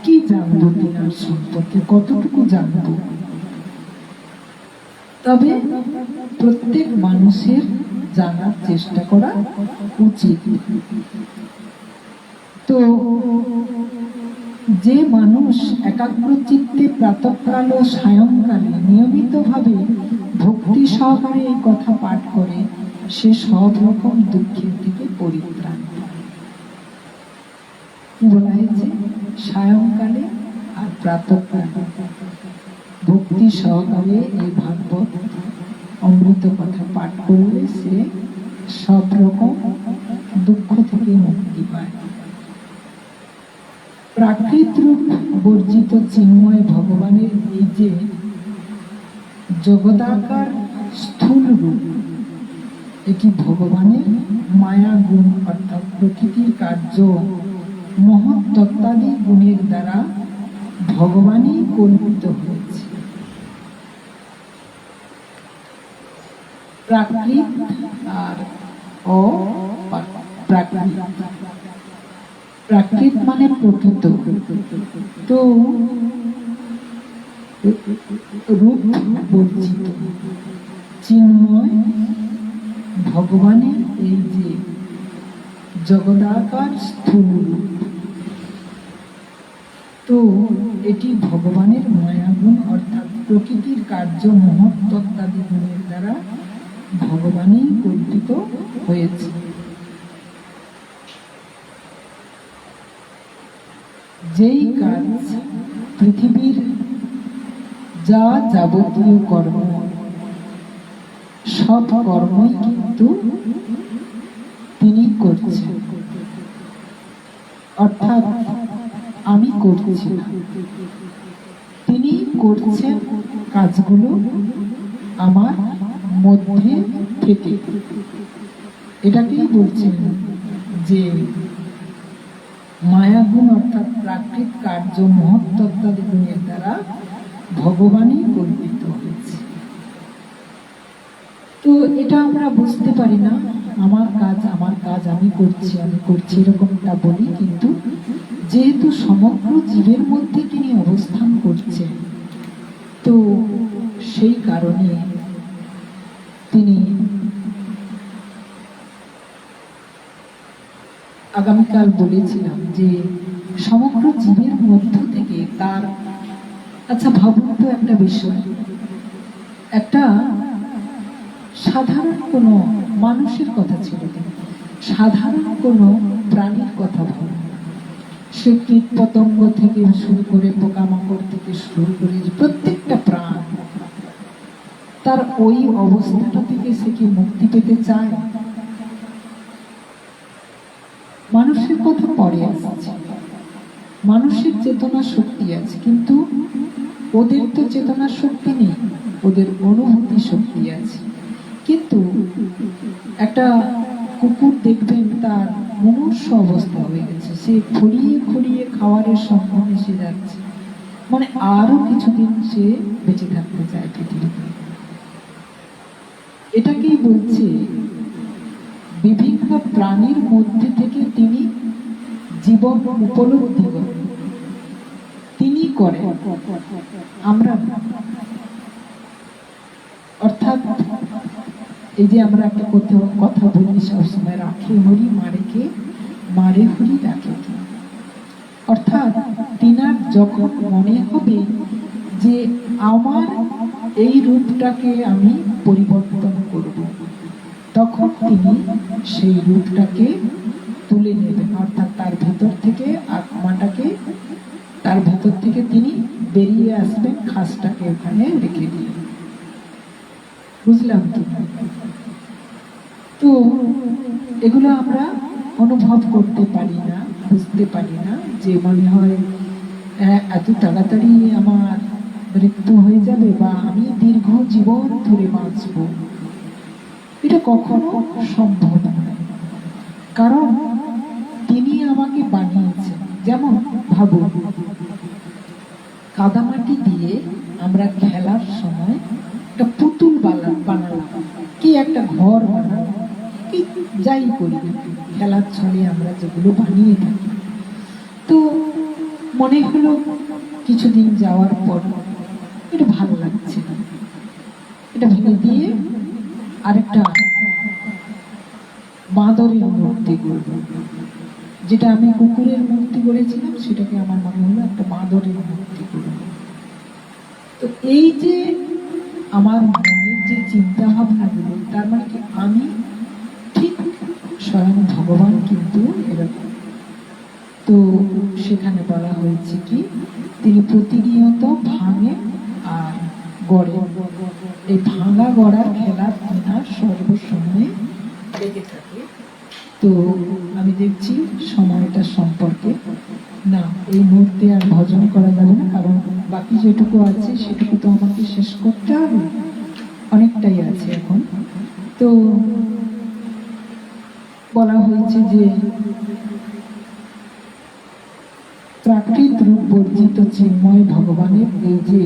কি জানবো তিনার সম্পর্কে, কতটুকু জানবো? তবে প্রত্যেক মানুষের জানার চেষ্টা করা উচিত। তো যে মানুষ একাগ্র চিত্তে প্রাতঃকাল ও সায়ংকালে নিয়মিতভাবে ভক্তি সহকারে এই কথা পাঠ করে, সে সব রকম দুঃখের থেকে পরিত্রাণ পায়। বলা হয়েছে সায়ংকালে আর প্রাতঃকালে ভক্তি সহকারে এই ভাগবত অমৃত কথা পাঠ করলে সে সব রকম দুঃখ থেকে মুক্তি পায়। প্রাকৃত রূপ বর্জিত চিন্ময় ভগবানের এই যে জগদাকার স্থূল রূপ, এটি ভগবানের মায়া গুণ অর্থাৎ প্রকৃতির কার্য মহত্তত্ত্বাদি গুণের দ্বারা ভগবানই কল্পিত হয়েছে। প্রাকৃত আর অপ্রাকৃত। প্রাকৃত মানে প্রকৃত। তো রূপ বর্জিত চিন্ময় ভগবানের এই যে জগদাকার স্থূল রূপ, তো এটি ভগবানের মায়াগুণ অর্থাৎ প্রকৃতির কার্য মহত্তত্ত্বাদি গুণের দ্বারা ভগবানই কল্পিত হয়েছে। যেই কাজ পৃথিবীর যা যাবতীয় কর্ম, সব কর্মই কিন্তু তিনি করছেন, অর্থাৎ আমি করছি না, তিনি করছেন কাজগুলো আমার মধ্যে থেকে। এটাকেই বলছেন যে মায়াগুণ অর্থাৎ প্রাকৃত কার্য মহত্তত্ত্বাদি গুণের দ্বারা ভগবানই কল্পিত হয়েছে। তো এটা আমরা বুঝতে পারি না, আমার কাজ আমি করছি এরকমটা বলি, কিন্তু যেহেতু সমগ্র জীবের মধ্যে তিনি অবস্থান করছেন, তো সেই কারণে তিনি আগামীকাল বলেছিলাম যে সমগ্র জীবের মধ্য থেকে তার, আচ্ছা ভাবুন তো একটা বিষয়, একটা সাধারণ কোনো মানুষের কথা ছিল, সাধারণ কোনো প্রাণীর কথা ভাবুন, সে কীট পতঙ্গ থেকে শুরু করে পোকামাকড় থেকে শুরু করে প্রত্যেকটা প্রাণ তার ওই অবস্থাটা থেকে সে কি মুক্তি পেতে চায়? মানুষের কথা পরে আসছে, মানুষের চেতনা শক্তি আছে, কিন্তু ওদের তো চেতনা শক্তি নেই, ওদের অনুভূতি শক্তি আছে। কিন্তু একটা কুকুর দেখবেন তার মনুষ্য অবস্থা হয়ে গেছে, সে খড়িয়ে খড়িয়ে খাওয়ারের সম্মান এসে যাচ্ছে, মানে আরো কিছুদিন সে বেঁচে থাকতে চায় পৃথিবীতে। এটাকেই বলছে বিভিন্ন প্রাণীর মধ্যে থেকে তিনি জীবন উপলব্ধি করেন, তিনি করেন, আমরা। অর্থাৎ এই যে আমরা একটা কথা বলি সবসময়, রাখে হরি মারে কে, মারে হরি রাখে কে। অর্থাৎ তিনার যখন মনে হবে যে আমার এই রূপটাকে আমি পরিবর্তন করব, তখন তিনি সেই রূপটাকে তুলে নেবেন, অর্থাৎ তার ভেতর থেকে আত্মাটাকে, তার ভেতর থেকে তিনি বেরিয়ে আসবেন, খাসটাকে ওখানে রেখে দিয়ে। বুঝলাম তো? তো এগুলো আমরা অনুভব করতে পারি না, বুঝতে পারি না, যে মনে হয় এত তাড়াতাড়ি আমার মৃত্যু হয়ে যাবে বা আমি দীর্ঘ জীবন ধরে বাঁচব, এটা কখনো সম্ভব নয়। কারণ তিনি আমাকে বানিয়েছেন। যেমন ভাবো, কাদামাটি দিয়ে আমরা খেলার সময় একটা পুতুল বানালাম, কি একটা ঘর বানালাম, কি যাই করি খেলার ছলে আমরা যেগুলো বানিয়ে থাকি, তো মনে হলো কিছুদিন যাওয়ার পর এটা ভালো লাগছে না, এটা ভেঙে দিয়ে আরেকটা বাঁদরের মূর্তি করব। যেটা আমি কুকুরের মূর্তি করেছিলাম সেটাকে আমার মনে হলো একটা বাঁদরের মূর্তি করব। তো এই যে আমার মনের যে চিন্তা ভাবনাগুলো, তার মানে কি আমি ঠিক স্বয়ং ভগবান কিন্তু এরকম। তো সেখানে বলা হয়েছে কি তিনি প্রতিনিয়ত ভাঙে আর গড়ে, এই ভাঙা গড়ার খেলা তিনার সর্বসময় লেগে থাকে। তো আমি দেখছি সময়টা সম্পর্কে না, এই মুহূর্তে আর ভজন করা যাবে না, কারণ বাকি যেটুকু আছে সেটুকু তো আমাকে শেষ করতে হবে, অনেকটাই আছে এখন। তো বলা হয়েছে যে প্রাকৃত রূপ বর্জিত চিন্ময় ভগবানের এই যে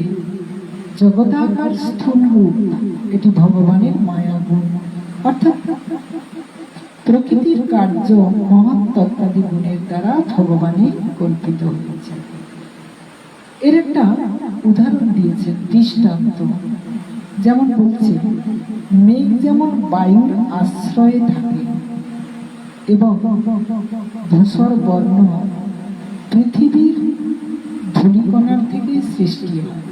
জগদাকার স্থূল রূপ, এটি ভগবানের মায়া গুণ, অর্থাৎ প্রকৃতির কার্য মহত্তত্ত্বাদি গুণের দ্বারা ভগবানের কল্পিত হয়েছে। এর একটা উদাহরণ দিয়েছেন, দৃষ্টান্ত। যেমন বলছে, মেঘ যেমন বায়ুর আশ্রয়ে থাকে এবং ধূসর বর্ণ পৃথিবীর ধূলিকণার থেকে সৃষ্টি হয়।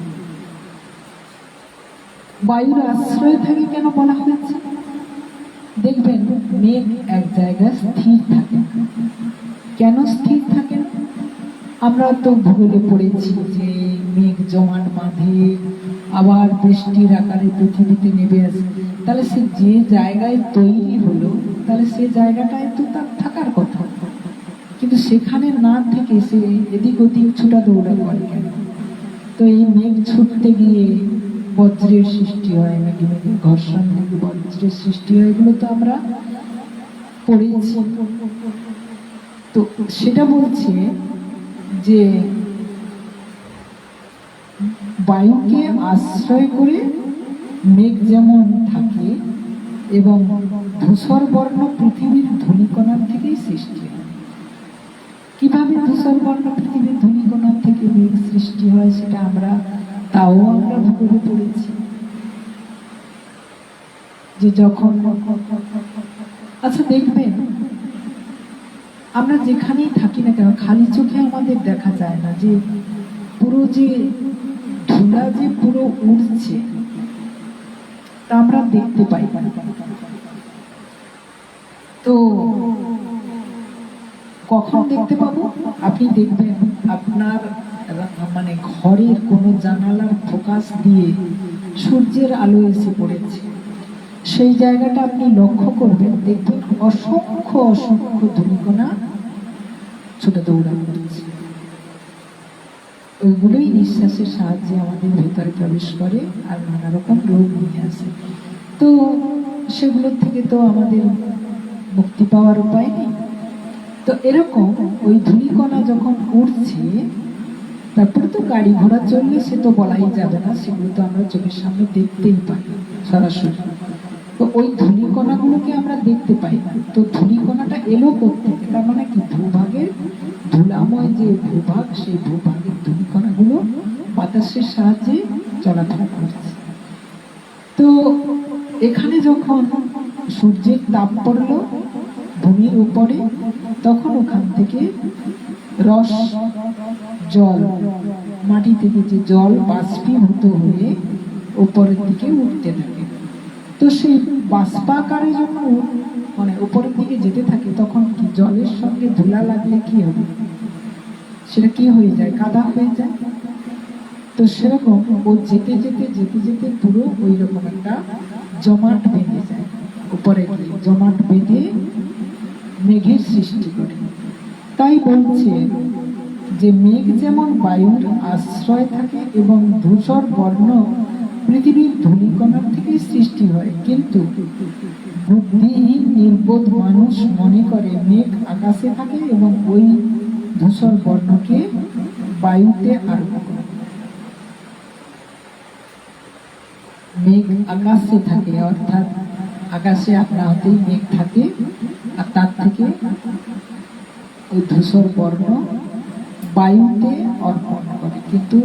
বায়ুর আশ্রয়ে থাকে কেন বলা হয়েছে? দেখবেন মেঘ এক জায়গায় স্থির থাকে। কেন স্থির থাকে? আমরা তো ভূগোলে পড়েছি যে মেঘ জমাট বাঁধে, আবার বৃষ্টির আকারে পৃথিবীতে নেমে আসে। তাহলে সে যে জায়গায় তৈরি হলো, তাহলে সে জায়গাটায় তো তার থাকার কথা, কিন্তু সেখানে না থেকে সে এদিক ওদিক ছোটা দৌড়া করে কেন? তো এই মেঘ ছুটতে গিয়ে বজ্রের সৃষ্টি হয়, মেঘে মেঘে ঘর্ষণ থেকে বজ্রের সৃষ্টি হয়, এগুলো তো আমরা পড়েছি। তো সেটা বলছে যে বায়ুকে আশ্রয় করে মেঘ যেমন থাকে এবং ধূসর বর্ণ পৃথিবীর ধূলিকণার থেকেই সৃষ্টি হয়। কিভাবে ধূসর বর্ণ পৃথিবীর ধূলিকণার থেকে মেঘ সৃষ্টি হয় সেটা আমরা ভূগোলে পড়েছি, যে যখন আচ্ছা দেখবেন আমরা যেখানেই থাকি না কেন খালি চোখে আমাদের দেখা যায় না যে পুরো যে ধুলা যে পুরো উড়ছে তা আমরা দেখতে পাই না। তো কখন দেখতে পাবো? আপনি দেখবেন আপনার মানে ঘরের কোনো জানালার ফোকাস দিয়ে সূর্যের আলো এসে পড়েছে, সেই জায়গাটা আপনি লক্ষ্য করবেন, দেখবেন অসংখ্য অসংখ্য ধূলিকণা ছোটা দৌড়া করছে। ওইগুলোই নিঃশ্বাসের সাহায্যে আমাদের ভেতরে প্রবেশ করে আর নানা রকম রোগ নিয়ে আসে। তো সেগুলোর থেকে তো আমাদের মুক্তি পাওয়ার উপায় নেই। তো এরকম ওই ধূলিকণা যখন উঠছে, তারপরে তো গাড়ি ঘোড়া চললে সে তো বলাই যাবে না, সেগুলো তো আমরা চোখের সামনে দেখতেই পাই সরাসরি। তো ওই ধূলিকণাগুলোকে আমরা দেখতে পাই না। তো ধূলিকণাটা এলো কোত্থেকে? তার মানে কি ভূভাগের ধুলাময় যে ভূভাগ, সেই ভূভাগের ধূলিকণাগুলো বাতাসের সাহায্যে চলাফেরা করছে। তো এখানে যখন সূর্যের তাপ পড়ল ভূমির উপরে, তখন ওখান থেকে রস জল, মাটি থেকে যে জল বাষ্পীভূত হয়ে উপরের দিকে উঠতে থাকে। তো সেই বাষ্পাকারে যখন মানে উপরের দিকে যেতে থাকে, তখন কি জলের সঙ্গে ধুলা লাগলে কি হবে? সেটা কি হয়ে যায়? কাদা হয়ে যায়। তো সেরকম ও যেতে যেতে যেতে যেতে পুরো ওই রকম একটা জমাট বেঁধে যায়, উপরে গিয়ে জমাট বেঁধে মেঘের সৃষ্টি করে। তাই বলছে যে মেঘ যেমন বায়ুর আশ্রয় থাকে এবং ধূসর বর্ণ পৃথিবীর ধূলিকণার থেকে সৃষ্টি হয়, কিন্তু বুদ্ধিহীন নির্বোধ মানুষ মনে করে মেঘ আকাশে থাকে এবং ওই ধূসর বর্ণকে বায়ুতে আরোপ করে। মেঘ আকাশে থাকে, অর্থাৎ আকাশে আপনা হতেই মেঘ থাকে, আর তার থেকে ওই ধূসর বর্ণ বায়ুতে অর্পণ করে, কিন্তু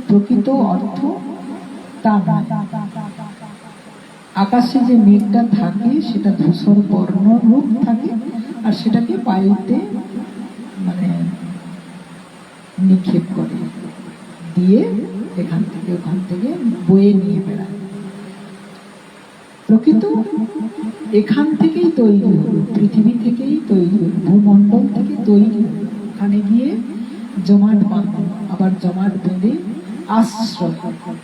প্রকৃত অর্থ তা নয়। আকাশে যে মেঘটা থাকে সেটা ধূসর বর্ণ রূপ থাকে, আর সেটাকে বায়ুতে মানে নিক্ষেপ করে দিয়ে এখান থেকে ওখান থেকে বয়ে নিয়ে বেড়ায়। প্রকৃত এখান থেকেই তৈরি হলো, পৃথিবী থেকেই তৈরি হলো, ভূমণ্ডল থেকে তৈরি হলো, ওখানে গিয়ে জমাট বাঁধে, আবার জমাট বেঁধে আশ্রয়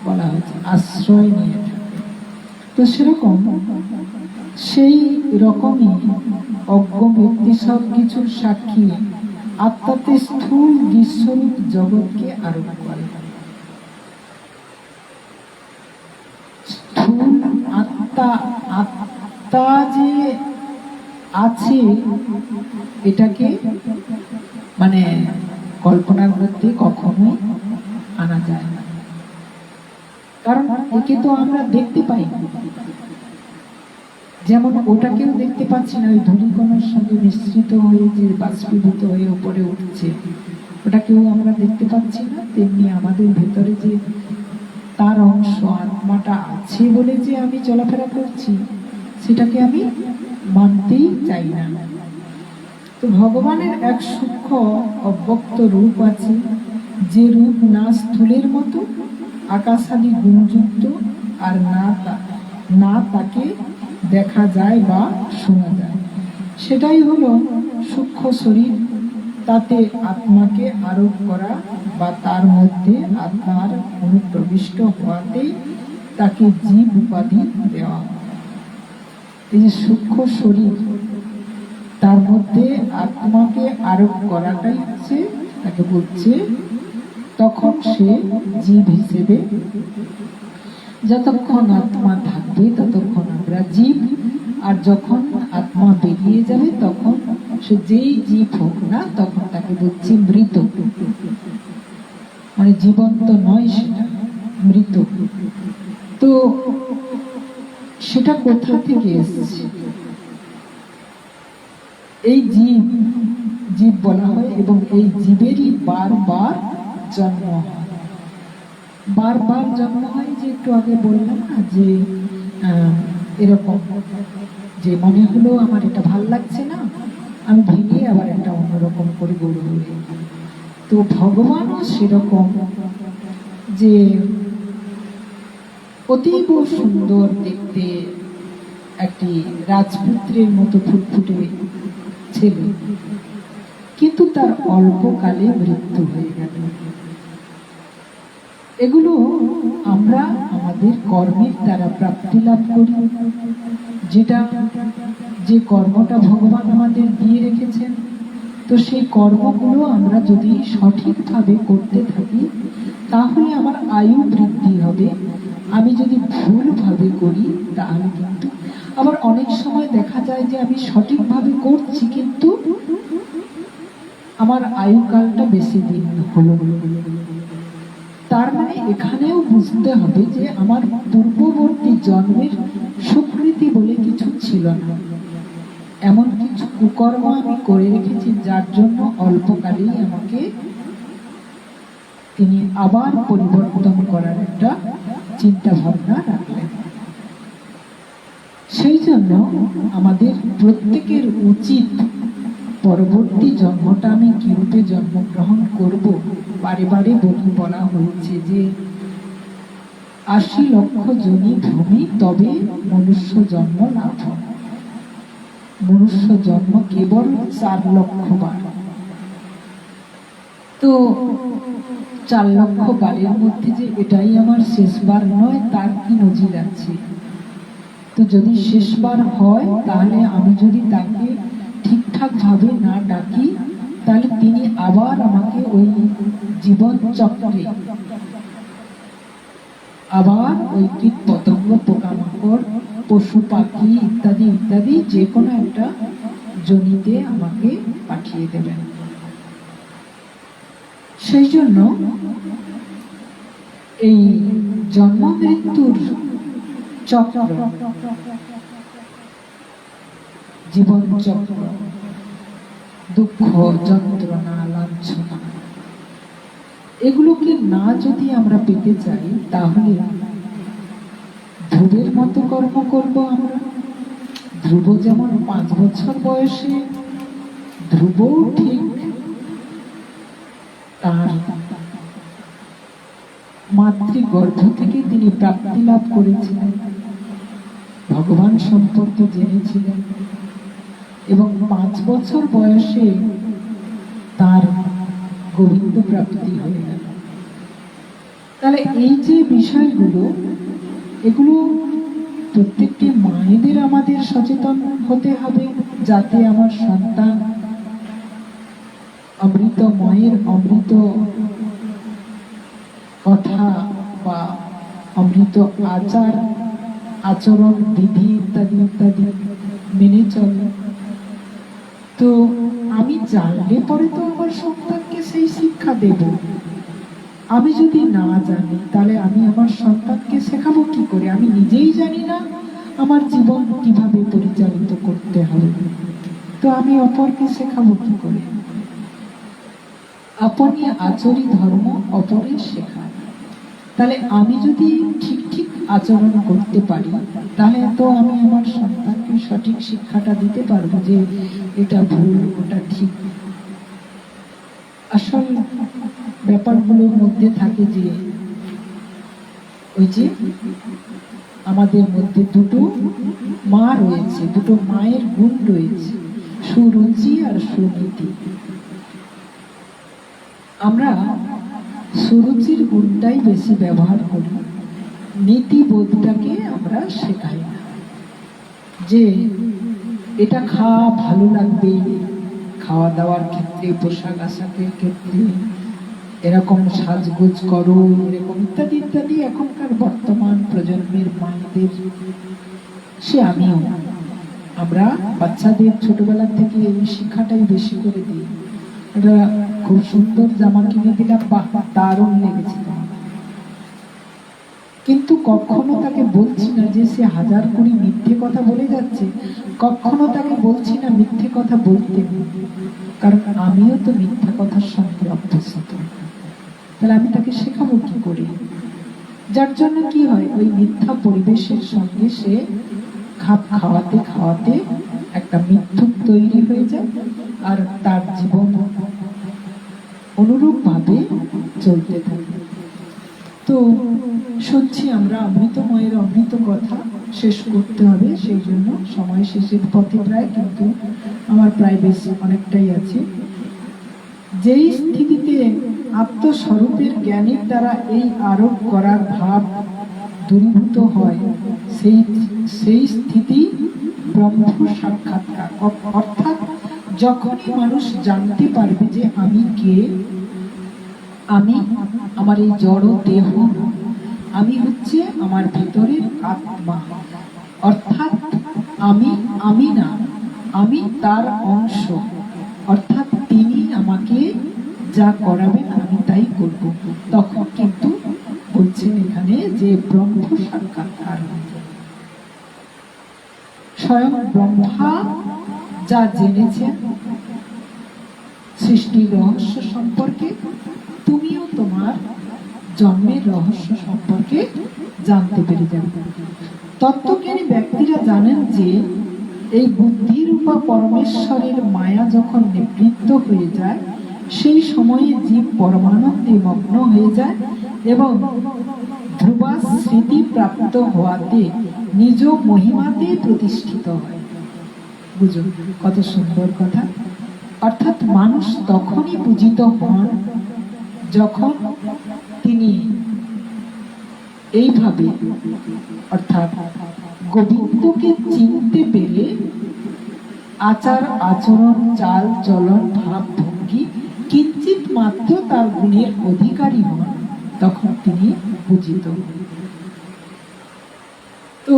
বলা হয়েছে, আশ্রয় নিয়ে থাকে। তো সেরকম সেই রকমই অজ্ঞ ব্যক্তি সব কিছুর সাক্ষী আত্মাতে স্থূল বিশ্বরূপ জগৎকে আরোপ করে। স্থূল আত্মা, আত্মা যে আছে এটাকে মানে কল্পনার মধ্যে কখনোই আনা যায় না, কারণ একে তো আমরা দেখতে পাই না। যেমন ওটাকেও দেখতে পাচ্ছি না, ওই ধূলিকণার সঙ্গে মিশ্রিত হয়ে যে বাষ্পীভূত হয়ে উপরে উঠছে, ওটাকেও আমরা দেখতে পাচ্ছি না। তেমনি আমাদের ভেতরে যে তার অংশ আত্মাটা আছে বলে যে আমি চলাফেরা করছি, সেটাকে আমি মানতেই চাই না। তো ভগবানের এক সূক্ষ্ম অব্যক্ত রূপ আছে, যে রূপ না স্থূলের মতো আকাশাদি গুণযুক্ত, আর না তাকে দেখা যায় বা শোনা যায়। সেটাই হলো সূক্ষ্ম শরীর। তাতে আত্মাকে আরোপ করা বা তার মধ্যে আত্মার অনুপ্রবিষ্ট হওয়াতেই তাকে জীব উপাধি দেওয়া। এই যে সূক্ষ্ম শরীর, তার মধ্যে আত্মাকে আরোপ করাটাই হচ্ছে তাকে বলছে, তখন সে জীব হিসেবে, যতক্ষণ আত্মা থাকবে ততক্ষণ আমরা জীব, আর যখন আত্মা বেরিয়ে যাবে তখন সে যেই জীব হোক না, তখন তাকে বলছি মৃত, মানে জীবন্ত নয় সেটা। মৃত। তো সেটা কোথা থেকে এসেছে? এই জীব জীব বলা হয়, এবং এই জীবেরই বারবার জন্ম হয়। বারবার জন্ম হয়, যে একটু আগে বললাম না, যে এরকম যে মনে হলো আমার এটা ভাল লাগছে না, আমি ভেঙে আবার একটা অন্যরকম করে গড়ে উঠি। তো ভগবানও সেরকম, যে অতীব সুন্দর দেখতে একটি রাজপুত্রের মতো ফুটফুটে ছেলে, কিন্তু তার অল্পকালে মৃত্যু হয়ে গেল। এগুলো আমরা আমাদের কর্মের দ্বারা প্রাপ্তি লাভ করি। যেটা যে কর্মটা ভগবান আমাদের দিয়ে রেখেছেন, তো সেই কর্মগুলো আমরা যদি সঠিকভাবে করতে থাকি, তাহলে আমার আয়ু বৃদ্ধি হবে। আমি যদি ভুলভাবে করি, তাহলে কিন্তু আবার অনেক সময় দেখা যায় যে আমি সঠিকভাবে করছি, কিন্তু আমার আয়ুকালটা বেশি দিন হলো। তার মানে এখানেও বুঝতে হবে যে আমার পূর্ববর্তী জন্মের সুকৃতি বলে কিছু ছিল না, এমন কিছু কুকর্ম আমি করে রেখেছি, যার জন্য অল্পকালেই আমাকে তিনি আবার পরিবর্তন করার একটা চিন্তা ভাবনা রাখলেন। সেই জন্য আমাদের প্রত্যেকের উচিত পরবর্তী জন্মটা আমি কিরূপে জন্মগ্রহণ করব। বারে বারে বলা হয়েছে যে ৮০ লক্ষ যোনি ভূমি তবে মনুষ্য জন্ম লাভ হয়। মনুষ্য জন্ম কেবল ৪ লক্ষ বার। তো ৪ লক্ষ বারের মধ্যে যে এটাই আমার শেষবার নয়, তার কি নজির আছে? তো যদি শেষবার হয়, তাহলে আমি যদি তাকে ঠিকঠাক ভাবে না ডাকি, তাহলে তিনি আবার আমাকে ওই জীবন চক্রে আবার ওই কীট পতঙ্গ, পোকামাকড়, পশু পাখি ইত্যাদি ইত্যাদি যে কোনো একটা জনিতে আমাকে পাঠিয়ে দেবেন। সেই জন্য এই জন্ম মৃত্যুর চক্র, জীবন চক্র, দুঃখ, যন্ত্রণা, লাঞ্ছনা, এগুলোকে না যদি আমরা পেতে চাই, তাহলে ধ্রুবের মতো কর্ম করব আমরা। ধ্রুব যেমন ৫ বছর বয়সে, ধ্রুবও ঠিক তার মাতৃগর্ভ থেকে তিনি প্রাপ্তি লাভ করেছিলেন, ভগবান সম্পর্কে জেনেছিলেন, এবং ৫ বছর বয়সে তার গোবিন্দ প্রাপ্তি হয়ে গেল। তাহলে এই যে বিষয়গুলো, এগুলো প্রত্যেকটি মায়েদের আমাদের সচেতন হতে হবে, যাতে আমার সন্তান অমৃত মায়ের অমৃত কথা বা অমৃত আচার আচরণ বিধি ইত্যাদি ইত্যাদি মেনে চলে। তো আমি জানলে পরে তো আমার সন্তানকে সেই শিক্ষা দেব। আমি যদি না জানি, তাহলে আমি আমার সন্তানকে শেখাবো কি করে? আমি নিজেই জানি না আমার জীবন কিভাবে পরিচালিত করতে হবে, তো আমি অপরকে শেখাবো কি করে? আপনি আচরি ধর্ম অপরে শেখা। তাহলে আমি যদি ঠিক ঠিক আচরণ করতে পারি, তাহলে তো আমি আমার সন্তানকে সঠিক শিক্ষাটা দিতে পারবো যে এটা ভুল, ওটা ঠিক। আসল ব্যাপারগুলোর মধ্যে থাকে যে ওই যে আমাদের মধ্যে দুটো মা রয়েছে, দুটো মায়ের গুণ রয়েছে, সুরুচি আর সুনীতি। আমরা সুরুচির গুণটাই বেশি ব্যবহার করি, নীতিবোধটাকে আমরা শেখাই না, যে এটা খাওয়া ভালো লাগবে, খাওয়া দাওয়ার ক্ষেত্রে, পোশাক আশাকের ক্ষেত্রে এরকম সাজগোজ করো, এরকম ইত্যাদি ইত্যাদি। এখনকার বর্তমান প্রজন্মের মায়েদের, সে আমিও, আমরা বাচ্চাদের ছোটবেলা থেকে এই শিক্ষাটাই বেশি করে দিই। এটা খুব সুন্দর জামা কিনে দিলাম, বাহ দারুণ লেগেছে, কিন্তু কখনো তাকে বলছি না যে সে হাজার কোটি মিথ্যে কথা বলে যাচ্ছে, কখনো তাকে বলছি না মিথ্যে কথা বলতে, কারণ আমিও তো মিথ্যা কথার সঙ্গে অভ্যস্ত। তাহলে আমি তাকে শেখাবো কি করে? যার জন্য কি হয়, ওই মিথ্যা পরিবেশের সঙ্গে সে খাপ খাওয়াতে খাওয়াতে একটা মিথ্যুক তৈরি হয়ে যায়, আর তার জীবন অনুরূপ ভাবে চলতে থাকে। তো শুনছি আমরা অমৃতময়ের অমৃত কথা শেষ করতে হবে, সেই জন্য সময় শেষের পথে প্রায়, কিন্তু আমার প্রায় বেশ অনেকটাই আছে। যেই স্থিতিতে আত্মস্বরূপের জ্ঞানের দ্বারা এই আরোপ করার ভাব দূরীভূত হয়, সেই স্থিতি ব্রহ্ম সাক্ষাৎকার। অর্থাৎ যখনই মানুষ জানতে পারবে যে আমি কে, আমি আমার এই জড় দেহ, আমি হচ্ছে আমার ভিতরের আত্মা, অর্থাৎ আমি না, আমি তার অংশ, অর্থাৎ তিনি আমাকে যা করাবেন আমি তাই করব, তখন কিন্তু বলছেন এখানে যে ব্রহ্ম সাক্ষাৎকার। স্বয়ং ব্রহ্মা যা জেনেছেন সৃষ্টির রহস্য সম্পর্কে, তুমিও তোমার জন্মের রহস্য সম্পর্কে জানতে পেরে যাবে। তত্ত্বজ্ঞানী ব্যক্তিরা জানেন যে এই বুদ্ধিরূপা পরমেশ্বরের মায়া যখন নিবৃত্ত হয়ে যায়, সেই সময়ে জীব পরমানন্দে মগ্ন হয়ে যায় এবং ধ্রুবা স্মৃতি প্রাপ্ত হওয়াতে নিজ মহিমাতে প্রতিষ্ঠিত হয়। বুঝুন কত সুন্দর কথা। অর্থাৎ মানুষ তখনই পূজিত হন যখন তিনি এইভাবে, অর্থাৎ গোবিন্দকে চিনতে পেরে আচার আচরণ, চাল চলন, ভাব ভঙ্গি কিঞ্চিত মাত্র তার গুণের অধিকারী হন, তখন তিনি পূজিত। তো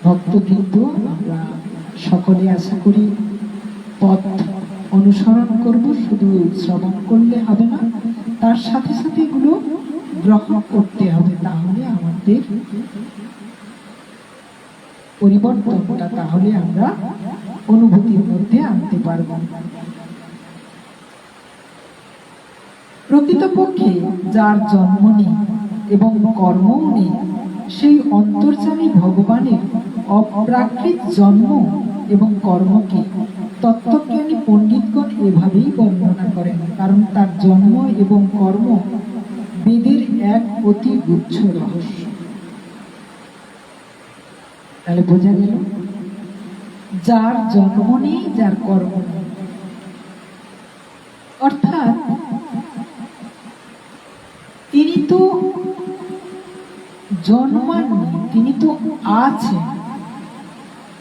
ভক্তবৃন্দ, আমরা সকলে আশা করি পথ অনুসরণ করব। শুধু শ্রবণ করলে হবে না, তার সাথে সাথে এগুলো গ্রহণ করতে হবে, তাহলে আমাদের পরিবর্তনটা তাহলে আমরা অনুভূতির মধ্যে আনতে পারব। প্রকৃতপক্ষে যার জন্ম নেই এবং কর্মও নেই, সেই অন্তর্যামী ভগবানের অপ্রাকৃত জন্ম এবং কর্মকে তত্ত্বজ্ঞানী পণ্ডিতগণ এভাবেই বর্ণনা করেন, কারণ তার জন্ম এবং কর্ম বেদের এক অতি গুচ্ছ রহস্য। তাহলে বোঝা গেল, যার জন্ম নেই, যার কর্ম নেই, অর্থাৎ তিনি তো জন্মাননি, তিনি তো আছেন।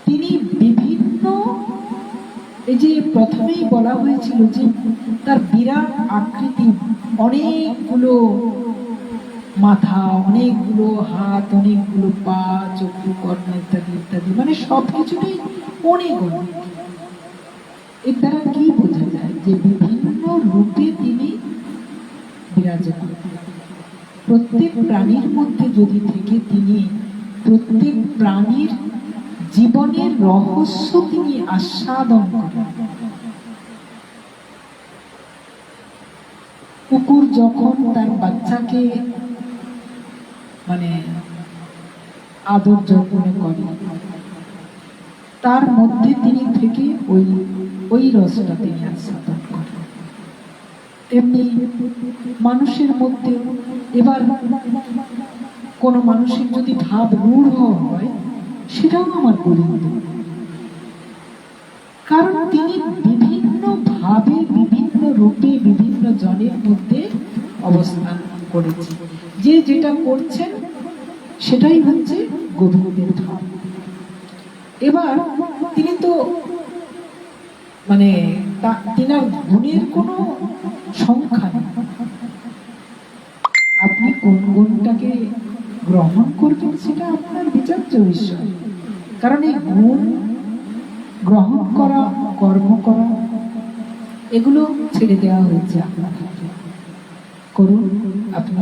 তিনি বিভিন্ন, এই যে প্রথমেই বলা হয়েছিল যে তার বিরাট আকৃতি, অনেকগুলো মাথা, অনেকগুলো হাত, অনেকগুলো পা, চক্ষু, কর্ণ ইত্যাদি ইত্যাদি, মানে সবকিছুটাই অনেক অনেক। এর দ্বারা কি বোঝা যায় যে বিভিন্ন রূপে তিনি বিরাজমান। প্রত্যেক প্রাণীর মধ্যে যদি থেকে তিনি প্রত্যেক প্রাণীর জীবনের রহস্য তিনি আস্বাদন করেন। কুকুর যখন তার বাচ্চাকে মানে আদর যত্ন করে, তার মধ্যে তিনি থেকে ওই রসটা তিনি আস্বাদন করেন। তেমনি মানুষের মধ্যে, এবার কোন মানুষের যদি ভাব রূঢ় হয়, সেটাও আমার গোবিন্দ, কারণ তিনি বিভিন্ন ভাবে, বিভিন্ন রূপে, বিভিন্ন জনের মধ্যে অবস্থান করেছেন। যে যেটা করছেন সেটাই হচ্ছে গোবিন্দের ভাব। এবার তিনি তো মানে তিনার গুণের কোনো সংখ্যা নেই। আপনি কোন গুণটাকে গ্রহণ করবেন সেটা আপনার বিচার্য বিষয়, কারণ এই গুণ গ্রহণ করা, কর্ম করা, এগুলো ছেড়ে দেওয়া হয়েছে আপনার। করুন, আপনি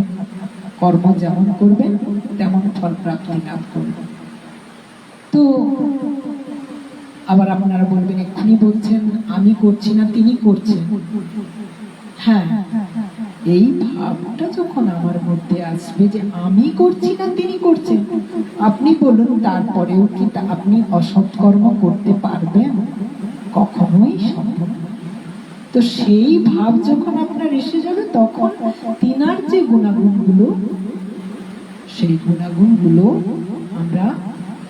কর্ম যেমন করবেন তেমন ফল প্রাপ্তি লাভ করবেন। তো আবার আপনারা বলবেন, এক্ষুনি বলছেন আমি করছি না, তিনি করছেন। হ্যাঁ, এই ভাবটা যখন আমার মধ্যে আসবে যে আমি করছি না তিনি করছেন, আপনি বলুন তারপরেও কি আপনি অসৎ কর্ম করতে পারবেন? কখনোই সম্ভব না। তো সেই ভাব যখন আপনার এসে যাবে, তখন তিনার যে গুণাগুণগুলো, সেই গুণাগুণগুলো আমরা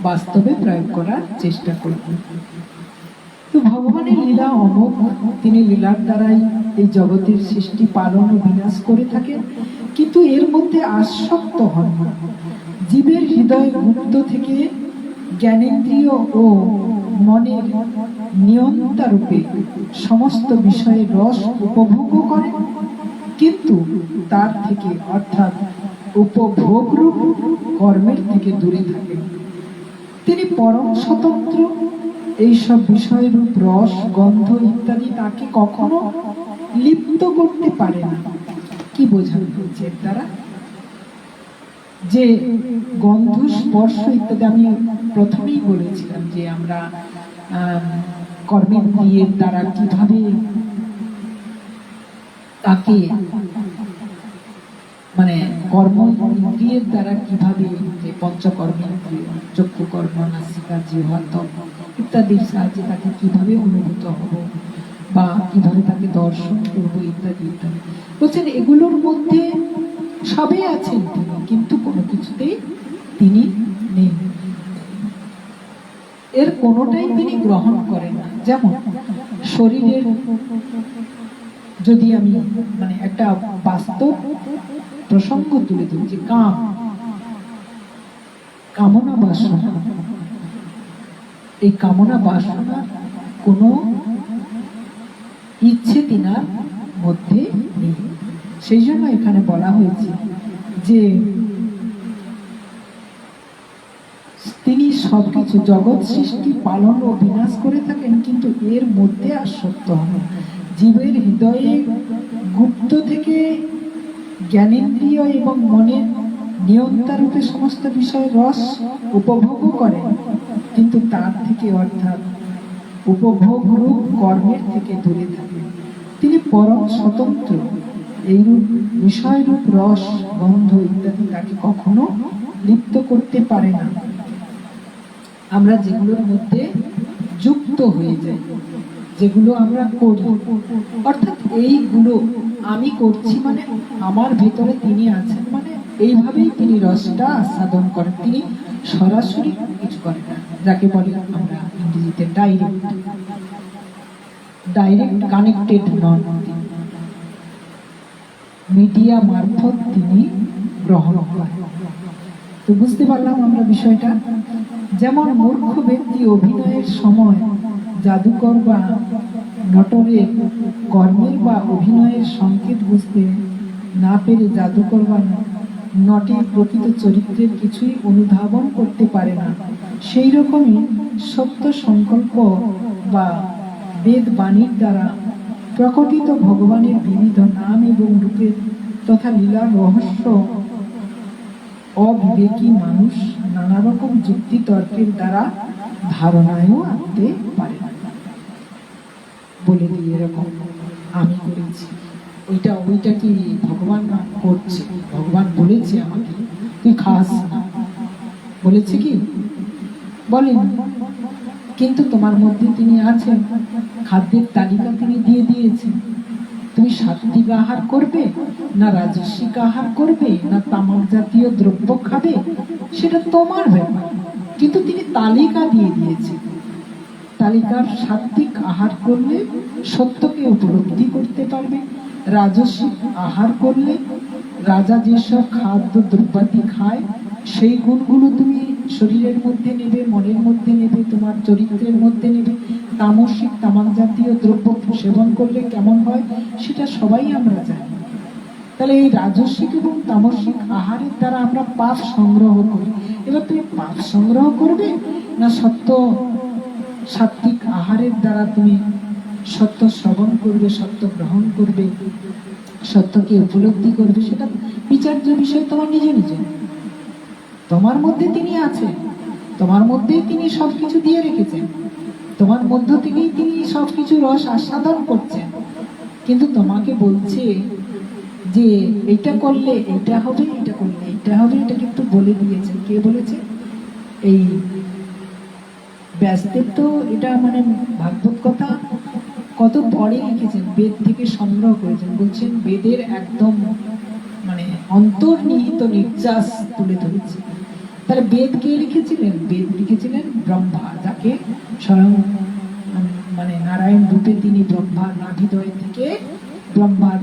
বাস্তবে প্রয়োগ করার চেষ্টা করব। তো ভগবানের লীলা অমোঘ, তিনি লীলার দ্বারাই এই জগতের সৃষ্টি পালন ও বিনাশ করে থাকেন, কিন্তু এর মধ্যে আসক্ত হন না। জীবের হৃদয় গুপ্ত থেকে জ্ঞানেন্দ্রিয় ও মনের নিয়ন্তা রূপে সমস্ত বিষয়ের রস উপভোগ করেন, কিন্তু তার থেকে অর্থাৎ উপভোগ রূপ কর্মের থেকে দূরে থাকেন। তিনি পরম স্বতন্ত্র। এইসব বিষয়রূপ রস, গন্ধ ইত্যাদি তাকে কখনো লিপ্ত করতে পারে না। কি বোঝানো হচ্ছে এর দ্বারা? যে গন্ধ, স্পর্শ ইত্যাদি আমি প্রথমেই বলেছিলাম যে আমরা কর্মেন্দ্রিয়ের দ্বারা কিভাবে তাকে মানে কর্ম ইন্দ্রিয়ের দ্বারা কিভাবে যে পঞ্চকর্মেন্দ্রিয়, চক্ষু কর্ম, নাসিকা, জিহ্বা, ত্বক ইত্যাদির সাহায্যে তাকে কিভাবে অনুভূত হব বা কিভাবে তাকে দর্শন করবো ইত্যাদি ইত্যাদি বলছেন। এগুলোর মধ্যে সবই আছেন তিনি, কিন্তু কোনো কিছুতেই তিনি নেই, এর কোনোটাই তিনি গ্রহণ করেন না। যেমন শরীরের, যদি আমি মানে একটা বাস্তব প্রসঙ্গ তুলে ধরি, যে কামনা বাসনা, এই কামনা বাসনা কোনো ইচ্ছে তিনার মধ্যে নেই। সেই জন্য এখানে বলা হয়েছে যে তিনি সবকিছু জগৎ সৃষ্টি পালন ও বিনাশ করে থাকেন, কিন্তু এর মধ্যে আসক্ত হন। জীবের হৃদয়ে গুপ্ত থেকে জ্ঞানেন্দ্রিয় এবং মনের নিয়ন্তা রূপে সমস্ত বিষয়ের রস উপভোগ করেন, কিন্তু তার থেকে অর্থাৎ উপভোগ রূপ কর্মের থেকে দূরে থাকেন। তিনি পরম স্বতন্ত্র। এইরূপ বিষয়রূপ রস, গন্ধ ইত্যাদি তাকে কখনো লিপ্ত করতে পারে না। আমরা যেগুলোর মধ্যে যুক্ত হয়ে যাই, যেগুলো আমরা করি, অর্থাৎ এইগুলো আমি করছি মানে আমার ভেতরে তিনি আছেন, মানে এইভাবেই তিনি রসটা আস্বাদন করেন। তিনি সরাসরি কিছু করেন না, যাকে বলে আমরা ইংরেজিতে ডাইরেক্ট কানেক্টেড নন। মিডিয়া মারফত তিনি গ্রহণ করেন। তো বুঝতে পারলাম আমরা বিষয়টা। যেমন মূর্খ ব্যক্তি অভিনয়ের সময় জাদুকর বা নটরের কর্মের বা অভিনয়ের সংকেত বুঝতে না পেরে জাদুকর বা নটের প্রকৃত চরিত্রের কিছুই অনুধাবন করতে পারে না, সেই রকমই সত্য সংকল্প বা বেদ বাণীর দ্বারা প্রকটিত ভগবানের বিবিধ নাম এবং রূপের তথা লীলার রহস্য অবিবেকী মানুষ নানা রকম যুক্তি তর্কের দ্বারা ধারণায়ও আনতে পারে না। বলে দিয়ে এরকম আমি করেছি, ওইটা কি ভগবান করছে, ভগবান বলেছে আমাকে তুই খাস না, বলেছে কি? বলেন। কিন্তু তোমার মধ্যে তিনি আছেন, খাদ্যের তালিকা তিনি দিয়ে দিয়েছেন। তুমি সাত্বিক আহার করবে না রাজস্বিক আহার করবে না তামাক জাতীয় দ্রব্য খাবে, সেটা তোমার ব্যাপার, কিন্তু তিনি তালিকা দিয়ে দিয়েছেন। তালিকার সাত্বিক আহার করলে সত্যকে উপলব্ধি করতে পারবে, রাজস্বিক আহার করলে রাজা যেসব খাদ্য দ্রব্যাদি খায় সেই গুণগুলো তুমি শরীরের মধ্যে নেবে, মনের মধ্যে নেবে, তোমার চরিত্রের মধ্যে নেবে। তামসিক, তামাক জাতীয় দ্রব্য সেবন করলে কেমন হয় সেটা সবাই আমরা জানি। তাহলে এই রাজস্বিক এবং তামসিক আহারের দ্বারা আমরা পাপ সংগ্রহ করি। এবার তুমি পাপ সংগ্রহ করবে না সত্য সাত্বিক আহারের দ্বারা তুমি সত্য শ্রবণ করবে, সত্য গ্রহণ করবে, সত্যকে উপলব্ধি করবে, সেটা বিচার্য বিষয় তোমার নিজে নিজে। তোমার মধ্যে তিনি আছেন, তোমার মধ্যেই তিনি সবকিছু দিয়ে রেখেছেন, তোমার মধ্য থেকেই তিনি সবকিছু রস আস্বাদন করছেন। কিন্তু তোমাকে বলছে যে এটা করলে এটা হবে, এটা করলে এটা হবে, এটা কিন্তু বলে দিয়েছেন। কে বলেছে? এই ব্যাসদেব। তো এটা মানে ভাগবত কথা কত পরে লিখেছেন, বেদ থেকে সংগ্রহ করেছেন। বলছেন বেদের একদম মানে অন্তর্নিহিত নির্যাস তুলে ধরেছে। তাহলে বেদ কে লিখেছিলেন? বেদ লিখেছিলেন ব্রহ্মা, যাকে স্বয়ং মানে নারায়ণ রূপে তিনি ব্রহ্মার নাভিদয় থেকে ব্রহ্মার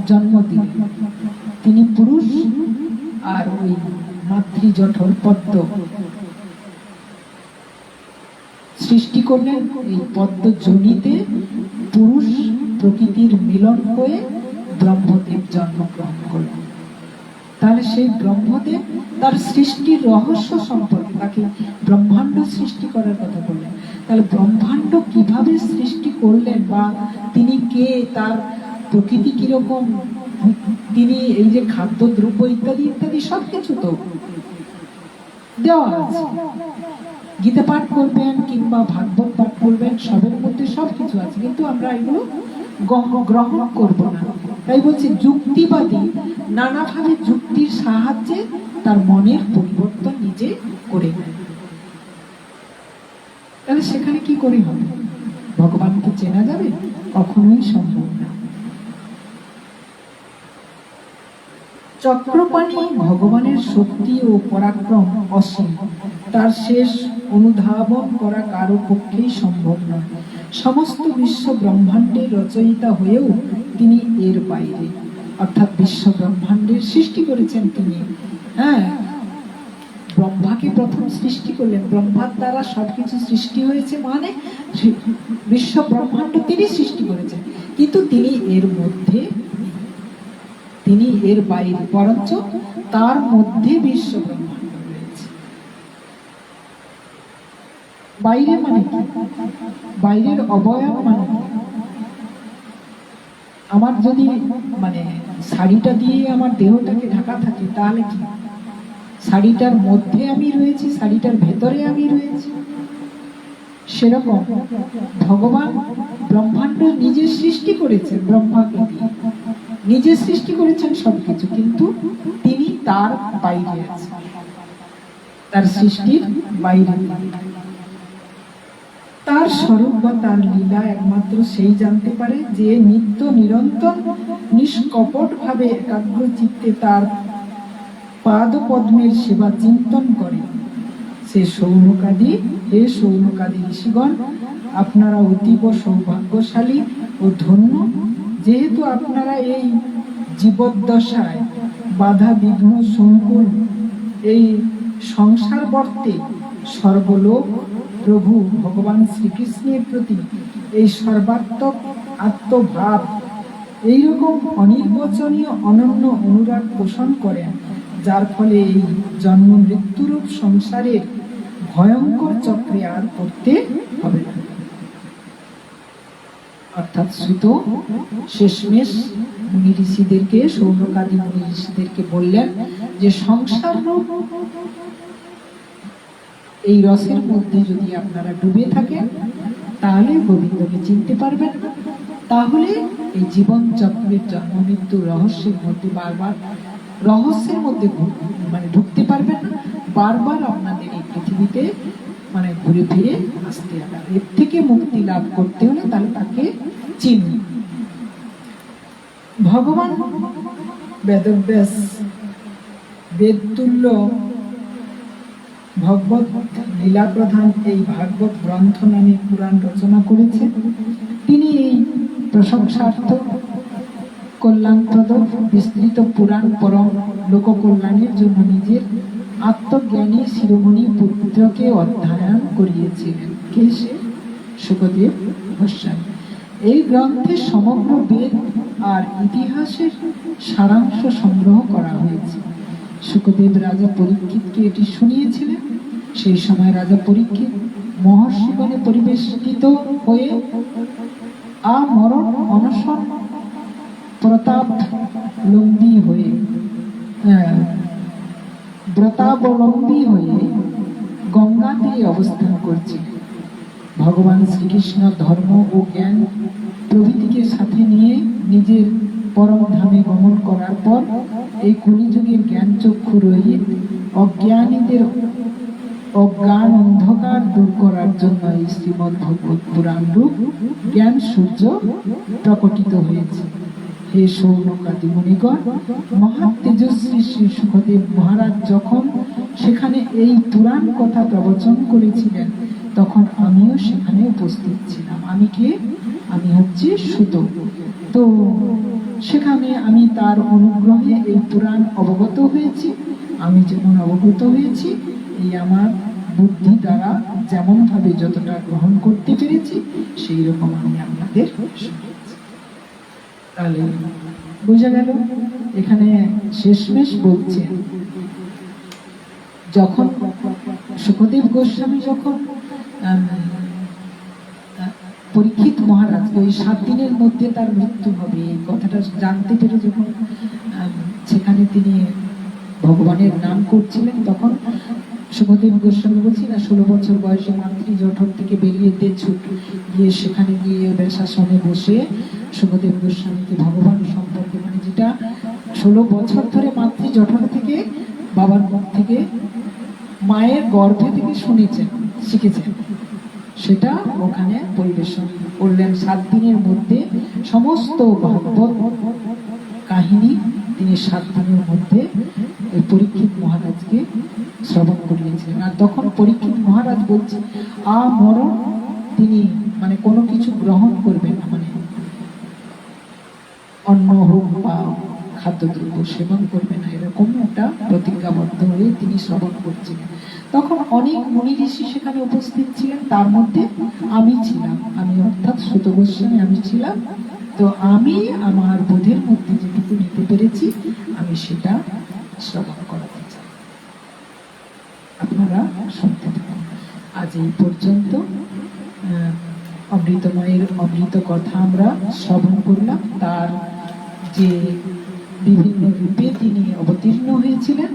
জন্ম দিলেন। তিনি পুরুষ, আর ওই মাতৃজঠর পদ্ম সৃষ্টি করলেন। এই পদ্ম জনিতে পুরুষ প্রকৃতির মিলন হয়ে ব্রহ্মদেব জন্মগ্রহণ করলেন। তাহলে সেই ব্রহ্মদেব তার সৃষ্টির রহস্য সম্পর্কে তাকে ব্রহ্মাণ্ড সৃষ্টি করার কথা বললেন। তাহলে ব্রহ্মাণ্ড কিভাবে সৃষ্টি করলেন, বা তিনি কে, তার প্রকৃতি কিরকম, তিনি এই যে খাদ্য দ্রব্য ইত্যাদি ইত্যাদি সবকিছু তো দেওয়া আছে। গীতা পাঠ করবেন কিংবা ভাগবত পাঠ করবেন, সবের মধ্যে সবকিছু আছে, কিন্তু আমরা এগুলো গ্রহণ করব না। তাই বলছে যুক্তিবাদী নানাভাবে যুক্তির সাহায্যে তার মনের পরিবর্তন নিজে করে নেয়। তাহলে সেখানে কি করে হবে? ভগবানকে চেনা যাবে? কখনোই সম্ভব না। চক্রপাণি ভগবানের শক্তি ও পরাক্রম অসীম, তার শেষ অনুধাবন করা কারো পক্ষেই সম্ভব নয়। সমস্ত বিশ্ব ব্রহ্মাণ্ডের রচয়িতা হয়েও তিনি এর বাইরে, অর্থাৎ বিশ্ব ব্রহ্মাণ্ডের সৃষ্টি করেছেন তিনি। হ্যাঁ, ব্রহ্মাকে প্রথম সৃষ্টি করলেন, ব্রহ্মার দ্বারা সবকিছু সৃষ্টি হয়েছে, মানে বিশ্ব ব্রহ্মাণ্ড তিনি সৃষ্টি করেছেন। কিন্তু তিনি এর মধ্যে, তিনি এর বাইরে, বরঞ্চ তার মধ্যে বিশ্ব ব্রহ্মাণ্ড রয়েছে। বাইরে মানে কি? বাইরের অবয়ব মানে কি? আমার যদি মানে শাড়িটা দিয়ে আমার দেহটাকে ঢাকা থাকে, তাহলে কি শাড়িটার মধ্যে আমি রয়েছি, শাড়িটার ভেতরে আমি রয়েছি? সেরকম ভগবান ব্রহ্মাণ্ড নিজে সৃষ্টি করেছেন, ব্রহ্মাকে দিয়ে নিজে সৃষ্টি করেছেন সবকিছু, কিন্তু তিনি তার বাইরে আছেন, তার সৃষ্টির বাইরে। তার স্বরূপ বা তার লীলা একমাত্র সেই জানতে পারে যে নিত্য নিরন্তর নিষ্কপট ভাবে একাগ্র চিত্তে তার পাদ পদ্মের সেবা চিন্তন করে। সে সৌনকাদি, হে সৌনকাদি ঋষিগণ, আপনারা অতীব সৌভাগ্যশালী ও ধন্য, যেহেতু আপনারা এই জীবদ্দশায় বাধা বিঘ্ন সংকুল এই সংসার বর্তে সর্বলোক প্রভু ভগবান শ্রীকৃষ্ণের প্রতি এই সর্বাত্মক আত্মভাব, এইরকম অনির্বচনীয় অনন্য অনুরাগ পোষণ করেন, যার ফলে এই জন্ম মৃত্যুরূপ সংসারের ভয়ঙ্কর চক্রে আর পড়তে হবে না। অর্থাৎ সুত শেষমেশ মুনি ঋষিদেরকে, সৌনকাদি মুনি ঋষিদেরকে বললেন যে সংসার রূপ এই রসের মধ্যে যদি আপনারা ডুবে থাকেন, তাহলে গোবিন্দকে চিনতে পারবেন না, তাহলে এই জীবন চক্রের জন্ম মৃত্যু রহস্যের মধ্যে বারবার রহস্যের মধ্যে মানে ঢুকতে পারবেন না, বারবার আপনাদের এই পৃথিবীতে মানে ঘুরে ফিরে আসতে হবে। এর থেকে মুক্তি লাভ করতে হলে তাহলে তাকে চিনি। ভগবান বেদব্যাস বেদতুল্য ভগবত লীলা প্রধান এই ভাগবত গ্রন্থ নামে পুরাণ রচনা করেছে। তিনি এই প্রশংসার্থ কল্যাণপ্রদ বিস্তৃত পুরাণ পরম লোককল্যাণের জন্য নিজের আত্মজ্ঞানী শিরোমণি পুত্রকে অধ্যয়ন করিয়েছিলেন। কে সে? শুকদেব গোস্বামী। এই গ্রন্থে সমগ্র বেদ আর ইতিহাসের সারাংশ সংগ্রহ করা হয়েছে। শুকদেব রাজা পরীক্ষিতকে এটি শুনিয়েছিলেন। সেই সময় রাজা পরীক্ষিত মহর্ষিগণে পরিবেষ্টিত হয়ে আমরণ অনশন প্রতাপলম্বী হয়ে ব্রতাবলম্বী হয়ে গঙ্গাতে অবস্থান করছিলেন। ভগবান শ্রীকৃষ্ণ ধর্ম ও জ্ঞান প্রভৃতিকে সাথে নিয়ে নিজের পরম ধামে গমন করার পর এই কলিযুগের জ্ঞান চক্ষু রহিত অজ্ঞানীদের অজ্ঞান অন্ধকার দূর করার জন্য এই শ্রীমদ্ ভগবত পুরাণ রূপ জ্ঞান সূর্য প্রকটিত হয়েছে। হে সৌনকাদি মুনিগণ, মহা তেজস্বী শ্রী সুখদেব মহারাজ যখন সেখানে এই পুরাণ কথা প্রবচন করেছিলেন, তখন আমিও সেখানে উপস্থিত ছিলাম। আমি কে? আমি হচ্ছি সুত। তো সেখানে আমি তার অনুগ্রহে এই পুরাণ অবগত হয়েছি। আমি যেমন অবগত হয়েছি, এই আমার বুদ্ধি দ্বারা যেমন ভাবে যতটা গ্রহণ করতে পেরেছি, সেই রকম আমি আপনাদের শুনিয়েছি। তাহলে বোঝা গেল, এখানে শেষমেশ বলছেন, যখন সুখদেব গোস্বামী যখন পরীক্ষিত মহারাজকে ওই 7 দিনের মধ্যে তার মৃত্যু হবে এই কথাটা জানতে পেরে যখন সেখানে তিনি ভগবানের নাম করছিলেন, তখন সুখদেব গোস্বামী বলছি না, 16 বছর বয়সে মাতৃ জঠর থেকে বেরিয়ে ছুট গিয়ে সেখানে গিয়ে বেশাসনে বসে সুখদেব গোস্বামীকে ভগবান সম্পর্কে, মানে যেটা 16 বছর ধরে মাতৃ জঠর থেকে বাবার মুখ থেকে মায়ের গর্ভে থেকে শুনেছেন, শিখেছেন, সেটা ওখানে পরিবেশন করলেন। 7 দিনের মধ্যে সমস্ত ভাগবত কাহিনী তিনি 7 দিনের মধ্যে ওই পরীক্ষিত মহারাজকে শ্রবণ করিয়েছিলেন। আর তখন পরীক্ষিত মহারাজ বলছে মরণ, তিনি মানে কোনো কিছু গ্রহণ করবেন না, মানে অন্ন হোক বা খাদ্যদ্রব্য সেবন করবে না, এরকম একটা প্রতিজ্ঞাবদ্ধ হয়ে তিনি শ্রবণ করছিলেন। তখন অনেক মুনি ঋষি সেখানে উপস্থিত ছিলেন, তার মধ্যে আমি ছিলাম, আমি অর্থাৎ সুত গোস্বামী আমি ছিলাম। তো আমি আমার বোধের মধ্যে যেটুকু নিতে পেরেছি আমি সেটা শ্রবণ করাতে চাই, আপনারা শুনতে থাকুন। আজ এই পর্যন্ত অমৃতময়ের অমৃত কথা আমরা শ্রবণ করলাম। তার যে বিভিন্ন রূপে তিনি অবতীর্ণ হয়েছিলেন,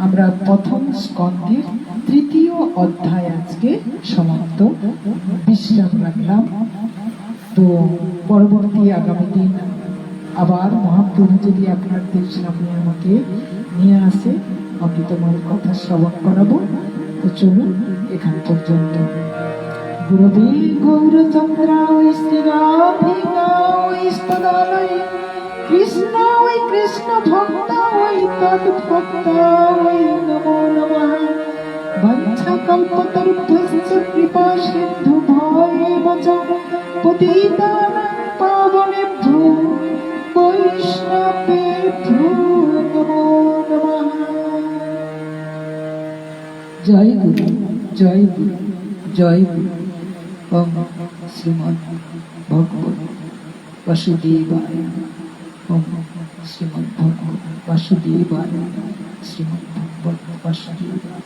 আমরা প্রথম স্কন্ধের 3য় অধ্যায় আজকে সমাপ্ত বিশ্রাম রাখলাম। তো পরবর্তী আগামী দিন আবার মহাপ্রভু যদি আপনাদের সামনে আমাকে নিয়ে আসে, অমৃতময়ের কথা শ্রবণ করাবো। তো চলুন এখান পর্যন্ত। গুরবে গৌরচন্দ্রায় শ্রীরাধিকায় স্তদালয়ে কৃষ্ণায় কৃষ্ণ ভক্তায় তদ্ভক্তায় নমো নমঃ। বঞ্ছা কল্পতরুভ্যশ্চ কৃপা সিন্ধু ভয়েব চ পতিতানাং পাবনেভ্যো বৈষ্ণবেভ্যো নমো নমঃ। জয় গুরু, জয় গুরু, জয় গুরু। ওম শ্রীমদ্ ভগবত বাসুদেবায়, ওম শ্রীমদ্ ভগবত বাসুদেবায়, শ্রীমদ্ ভগবত বাসুদেবায়।